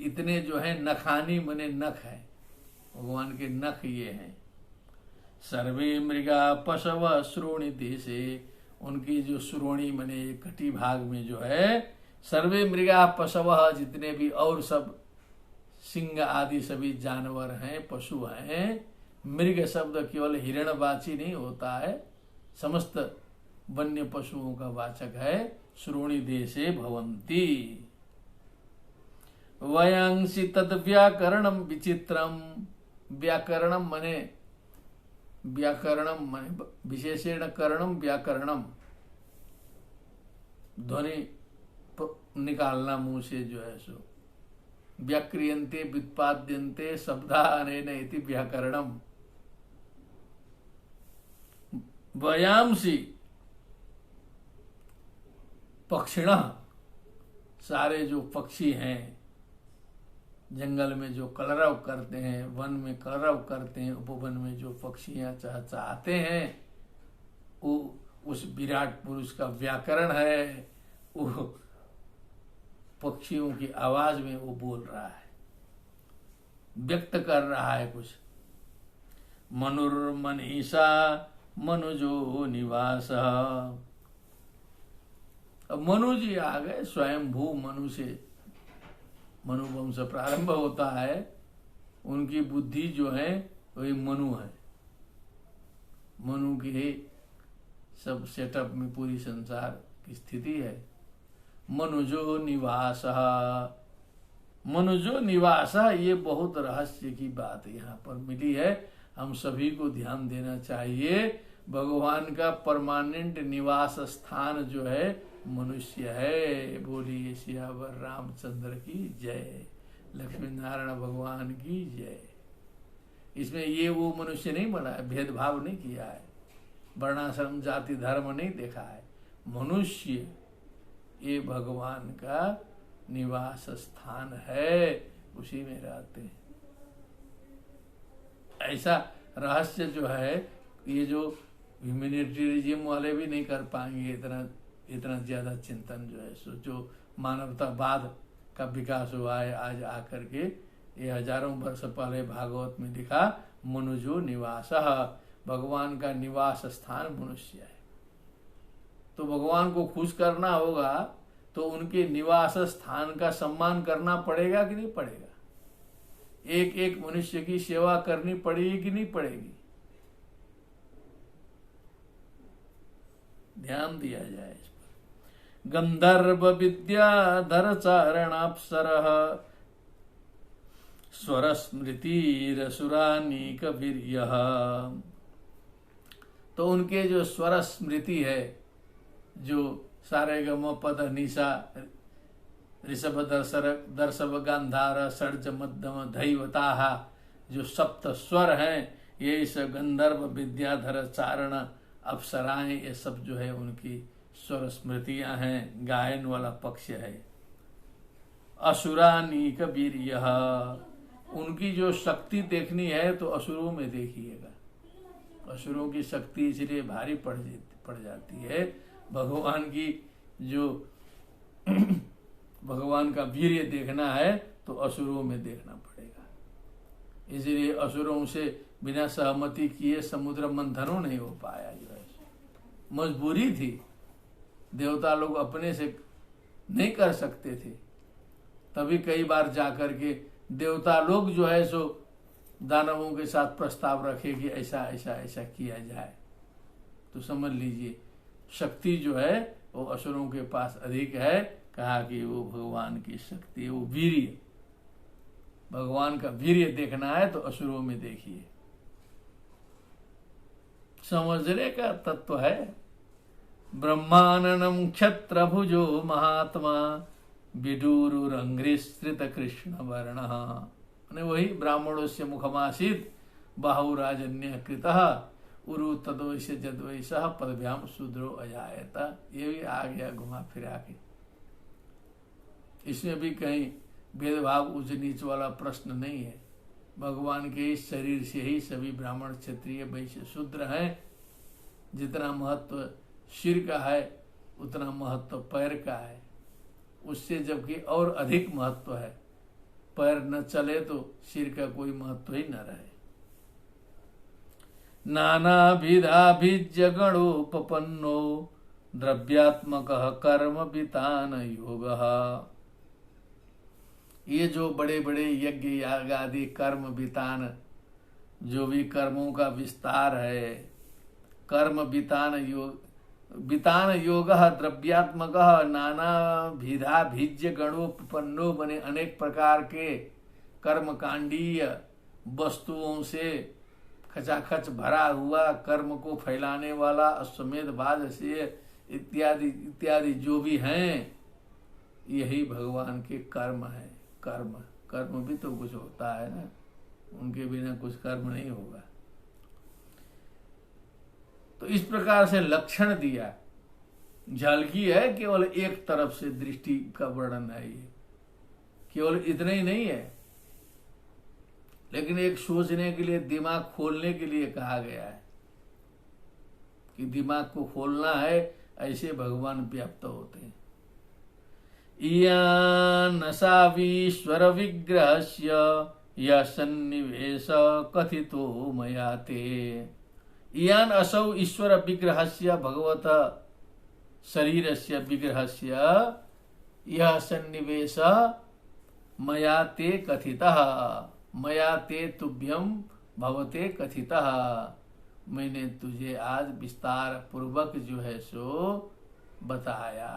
इतने जो है, नखानी मने नख है, भगवान के नख ये हैं। सर्वे मृगा पशव श्रोणिति से, उनकी जो श्रोणी मने कटी भाग में जो है, सर्वे मृगा पशव, जितने भी और सब सिंह आदि सभी जानवर हैं, पशु हैं। मृग शब्द केवल हिरणवाची नहीं होता है, समस्त वन्य पशुओं का वाचक है। श्रोणी देशे भवन्ति। वयांसी तद व्याकरणम विचित्रम। व्याकरणम मने विशेषण करणम व्याकरणम, ध्वनि निकालना मुंह से जो है सो। व्याक्रियन्ते व्युत्पाद्यन्ते शब्दा अनेन इति व्याकरणम। वयांसी पक्षिणः, सारे जो पक्षी हैं, जंगल में जो कलरव करते हैं, वन में कलरव करते हैं, उपवन में जो पक्षियां चहचहाते हैं, वो उस विराट पुरुष का व्याकरण है। वो पक्षियों की आवाज में वो बोल रहा है, व्यक्त कर रहा है कुछ। मनुर्मनीषा मनुजो निवास। अब मनु जी आ गए, स्वयंभू मनु से मनु वंश प्रारंभ होता है। उनकी बुद्धि जो है वही मनु है। मनु की ही सब सेटअप में पूरी संसार की स्थिति है। मनुजो निवास। मनुजो निवास, ये बहुत रहस्य की बात यहाँ पर मिली है। हम सभी को ध्यान देना चाहिए। भगवान का परमानेंट निवास स्थान जो है मनुष्य है। बोलिए सियावर रामचंद्र की जय, लक्ष्मी नारायण भगवान की जय। इसमें ये वो मनुष्य नहीं बना है, भेदभाव नहीं किया है, वर्णाश्रम जाति धर्म नहीं देखा है। मनुष्य ये भगवान का निवास स्थान है, उसी में रहते हैं। ऐसा रहस्य जो है, ये जो ह्यूमैनिटेरिज्म वाले भी नहीं कर पाएंगे इतना ज्यादा चिंतन जो है सो। जो मानवतावाद का विकास हुआ है आज आकर के, ये हजारों वर्ष पहले भागवत में लिखा, मनुजो निवास, भगवान का निवास स्थान मनुष्य है। तो भगवान को खुश करना होगा तो उनके निवास स्थान का सम्मान करना पड़ेगा कि नहीं पड़ेगा? एक एक मनुष्य की सेवा करनी पड़ेगी कि नहीं पड़ेगी? ध्यान दिया जाए इस पर। गंधर्व विद्याधर चारणाप्सरः स्वर स्मृति रसुरानीक वीर्यः। तो उनके जो स्वर स्मृति है, जो सारे गम पद निशा ऋषभ दर्शव गांधार षड्ज मध्यम धैवताः, जो सप्त स्वर हैं, ये इस गंधर्व विद्याधर चारण अप्सराएं, ये सब जो है उनकी स्वर स्मृतियां हैं। गायन वाला पक्ष है। असुरानीक वीर्यः, उनकी जो शक्ति देखनी है तो असुरों में देखिएगा। असुरों की शक्ति इसलिए भारी पड़ जाती है। भगवान की जो भगवान का वीर्य देखना है तो असुरों में देखना पड़ेगा। इसलिए असुरों से बिना सहमति किए समुद्र मंथनों नहीं हो पाया। जो है मजबूरी थी, देवता लोग अपने से नहीं कर सकते थे। तभी कई बार जाकर के देवता लोग जो है सो दानवों के साथ प्रस्ताव रखे कि ऐसा ऐसा ऐसा किया जाए। तो समझ लीजिए शक्ति जो है वो असुरों के पास अधिक है। कहा कि वो भगवान की शक्ति, वो वीर्य, भगवान का वीर्य देखना है तो असुरों में देखिए। समझने का तत्व है। ब्रह्माननम क्षत्रभुजो महात्मा विदुरुरंघ्रिश्रित कृष्ण वर्ण। वही ब्राह्मणों से मुखमासीत बाहुराजन्य कृतः उरु तदोष जद्वैष पदभ्याम शूद्रो अजायता। ये भी आ गया घुमा फिरा के। इसमें भी कहीं भेदभाव उच्च नीच वाला प्रश्न नहीं है। भगवान के इस शरीर से ही सभी ब्राह्मण क्षत्रिय वैश्य शूद्र हैं। जितना महत्व सिर का है उतना महत्व पैर का है, उससे जबकि और अधिक महत्व है। पैर न चले तो सिर का कोई महत्व ही न रहे। नानाभिधाभिज्य गणोपपन्नो द्रव्यात्मक कर्म वितान योगः। ये जो बड़े बड़े यज्ञ याग आदि कर्म वितान, जो भी कर्मों का विस्तार है, कर्म वितान योग द्रव्यात्मक नाना भिधा भिज्य गणोपन्नो बने, अनेक प्रकार के कर्मकांडीय वस्तुओं से खचाखच भरा हुआ, कर्म को फैलाने वाला अश्वमेध भाजस्य इत्यादि इत्यादि जो भी हैं, यही भगवान के कर्म है। कर्म भी तो कुछ होता है ना, उनके बिना कुछ कर्म नहीं होगा। तो इस प्रकार से लक्षण दिया, झलकी है, केवल एक तरफ से दृष्टि का वर्णन है ये, केवल इतना ही नहीं है, लेकिन एक सोचने के लिए, दिमाग खोलने के लिए कहा गया है कि दिमाग को खोलना है, ऐसे भगवान व्याप्त होते हैं। इयानसावीश्वर विग्रहस्य यः सन्निवेश कथितो मया ते। इयान असौ ईश्वर विग्रहस्य भगवत शरीरस्य विग्रहस्य यः सन्निवेश मया ते कथितः। मया ते तुभ्यं भवते कथितः। मैंने तुझे आज विस्तार पूर्वक जो है सो बताया।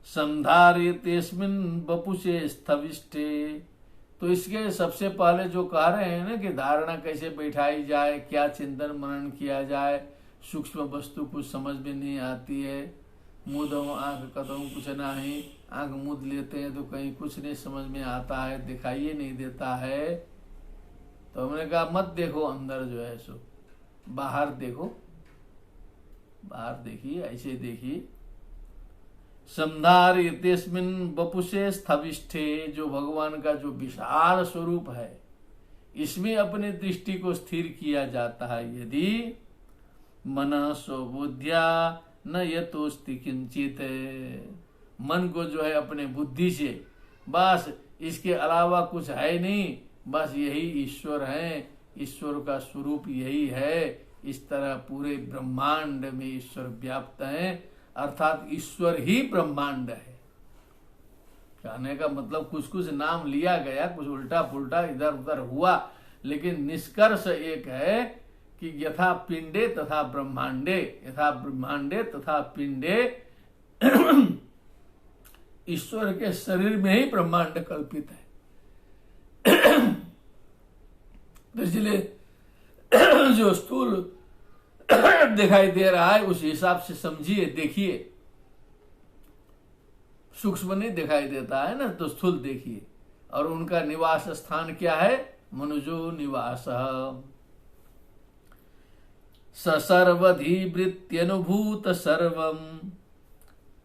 संधार्यतेस्मिन् वपुषे स्थविष्ठे। तो इसके सबसे पहले जो कह रहे हैं ना कि धारणा कैसे बैठाई जाए, क्या चिंतन मनन किया जाए, सूक्ष्म वस्तु कुछ समझ में नहीं आती है, मुदो आंख कतम कुछ नहीं, आंख मुद लेते हैं तो कहीं कुछ नहीं समझ में आता है, दिखाइए नहीं देता है। तो हमने कहा मत देखो अंदर जो है सो, बाहर देखो, बाहर देखिए, ऐसे देखिए। संधार्यतेस्मिन् वपुषे स्थविष्ठे, जो भगवान का जो विशाल स्वरूप है, इसमें अपने दृष्टि को स्थिर किया जाता है। यदि मनः स्वबुद्ध्या न यतोस्ति किंचित, मन को जो है अपने बुद्धि से, बस इसके अलावा कुछ है नहीं, बस यही ईश्वर है, ईश्वर का स्वरूप यही है, इस तरह पूरे ब्रह्मांड में ईश्वर व्याप्त है, अर्थात ईश्वर ही ब्रह्मांड है। कहने का मतलब कुछ कुछ नाम लिया गया, कुछ उल्टा पुल्टा इधर उधर हुआ, लेकिन निष्कर्ष एक है कि यथा पिंडे तथा ब्रह्मांडे, यथा ब्रह्मांडे तथा पिंडे, ईश्वर के शरीर में ही ब्रह्मांड कल्पित है। इसलिए जो स्थूल दिखाई दे रहा है उस हिसाब से समझिए, देखिए। सूक्ष्म नहीं दिखाई देता है ना, तो स्थूल देखिए। और उनका निवास स्थान क्या है? मनुजो निवास। सर्वधि वृत्त्यनुभूत सर्वम,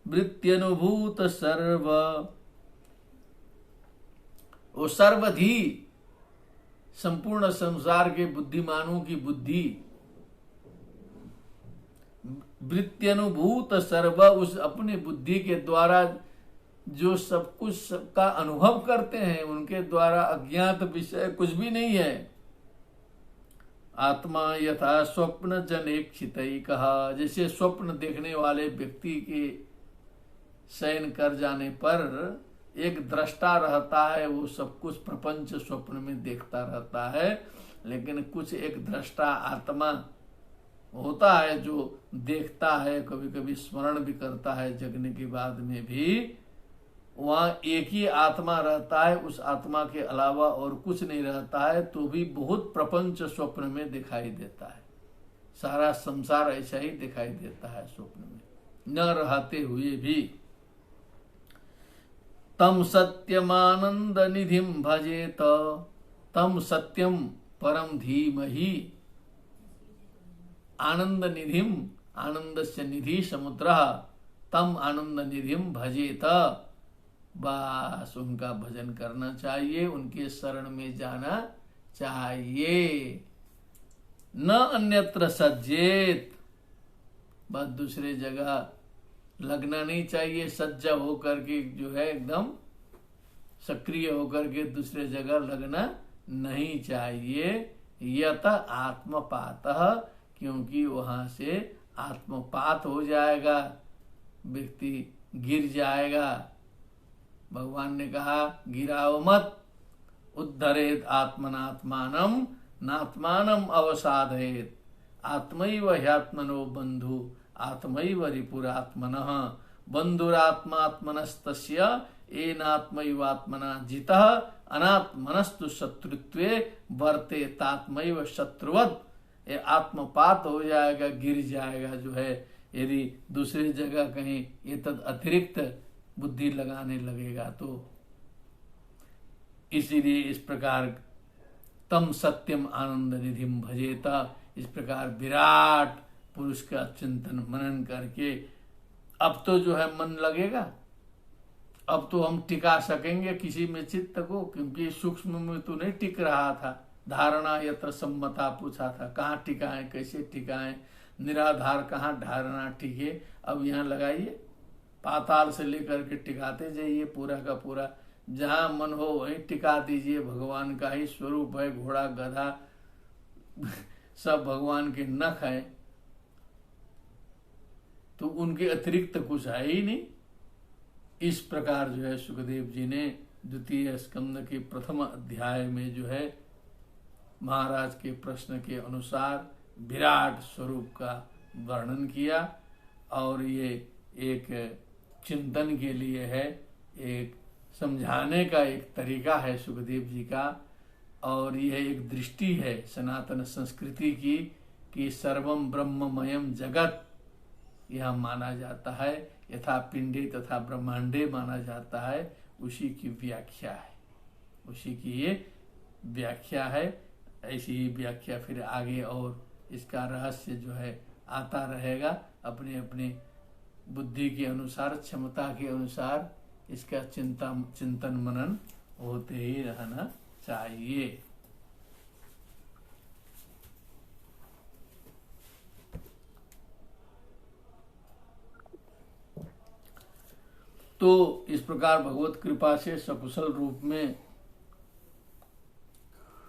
वृत्त्यनुभूत सर्व। वो सर्वधि, संपूर्ण संसार के बुद्धिमानों की बुद्धि, वृत्त्यनुभूत सर्व, उस अपनी बुद्धि के द्वारा जो सब कुछ का अनुभव करते हैं, उनके द्वारा अज्ञात विषय कुछ भी नहीं है। आत्मा यथा स्वप्न जनेक्षित कहा, जैसे स्वप्न देखने वाले व्यक्ति के शयन कर जाने पर एक दृष्टा रहता है, वो सब कुछ प्रपंच स्वप्न में देखता रहता है, लेकिन कुछ एक दृष्टा आत्मा होता है जो देखता है, कभी कभी स्मरण भी करता है जगने के बाद में भी। वहां एक ही आत्मा रहता है, उस आत्मा के अलावा और कुछ नहीं रहता है, तो भी बहुत प्रपंच स्वप्न में दिखाई देता है। सारा संसार ऐसा ही दिखाई देता है स्वप्न में, न रहते हुए भी। तम सत्यमानंद निधिम भजेत, तम सत्यम परम धीमहि। आनंद निधिम, आनंद से निधि समुद्र, तम आनंद निधिम भजेत। बस उनका भजन करना चाहिए, उनके शरण में जाना चाहिए, न अन्यत्र सज्जेत। बस दूसरे जगह लगना नहीं चाहिए, सज्जा होकर के जो है एकदम सक्रिय होकर के दूसरे जगह लगना नहीं चाहिए। यत आत्मपातः, क्योंकि वहां से आत्मपात हो जाएगा, व्यक्ति गिर जाएगा, भगवान ने कहा गिराओ मत, उद्धरेत आत्मनात्मानम नात्मानम अवसादयेत, आत्मैव ह्यात्मनो बंधु आत्मैव रिपुरात्मनः, बंधुरात्मात्मनस्तस्य येनात्मैवात्मना जितः, अनात्मनस्तु शत्रुत्वे वर्ते तात्मैव शत्रुवत्। ये आत्मपात हो जाएगा, गिर जाएगा जो है, यदि दूसरी जगह कहीं ये तद अतिरिक्त बुद्धि लगाने लगेगा तो। इसीलिए इस प्रकार तम सत्यम आनंद निधिम भजेता, इस प्रकार विराट पुरुष का चिंतन मनन करके अब तो जो है मन लगेगा, अब तो हम टिका सकेंगे किसी में चित्त को, क्योंकि सूक्ष्म में तो नहीं टिक रहा था। धारणा यत्र सम्मता पूछा था, कहाँ टिकाएं, कैसे टिकाएं, निराधार कहाँ धारणा टिके। अब यहाँ लगाइए, पाताल से लेकर के टिकाते जाइए, पूरा का पूरा जहां मन हो वहीं टिका दीजिए। भगवान का ही स्वरूप है, घोड़ा गधा सब भगवान के नख है, तो उनके अतिरिक्त कुछ है ही नहीं। इस प्रकार जो है सुखदेव जी ने द्वितीय स्कंद के प्रथम अध्याय में जो है महाराज के प्रश्न के अनुसार विराट स्वरूप का वर्णन किया। और ये एक चिंतन के लिए है, एक समझाने का एक तरीका है सुखदेव जी का। और यह एक दृष्टि है सनातन संस्कृति की कि सर्वम ब्रह्ममयम जगत यह माना जाता है, यथा पिंडे तथा ब्रह्मांडे माना जाता है, उसी की व्याख्या है, उसी की ये व्याख्या है। ऐसी ही व्याख्या फिर आगे और इसका रहस्य जो है आता रहेगा, अपने अपने बुद्धि के अनुसार, क्षमता के अनुसार इसका चिंतन मनन होते ही रहना चाहिए। तो इस प्रकार भगवत कृपा से सकुशल रूप में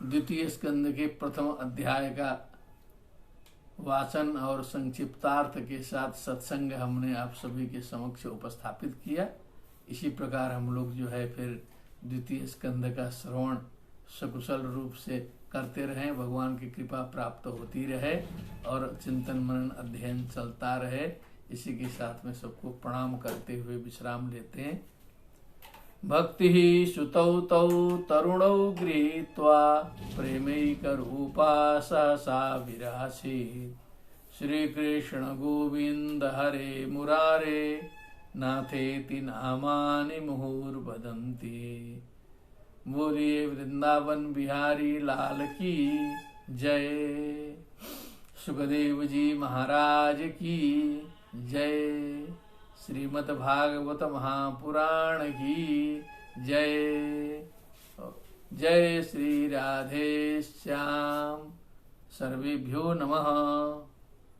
द्वितीय स्कंद के प्रथम अध्याय का वाचन और संक्षिप्तार्थ के साथ सत्संग हमने आप सभी के समक्ष उपस्थापित किया। इसी प्रकार हम लोग जो है फिर द्वितीय स्कंद का श्रवण सकुशल रूप से करते रहें, भगवान की कृपा प्राप्त होती रहे और चिंतन मनन अध्ययन चलता रहे। इसी के साथ में सबको प्रणाम करते हुए विश्राम लेते हैं। भक्ति ही सुतौ तौ तरुणौ गृहीत्वा प्रेमैकरूपा सहसा विरासीत्। श्री कृष्ण गोविंद हरे मुरारे नाथेति नामानि मुहुर्वदन्ति। बोलिए वृंदावन बिहारी लाल की जय। सुखदेव जी महाराज की जय। श्रीमद् भागवत महापुराण की जय। जय श्री राधे श्याम। सर्वेभ्यो नमः।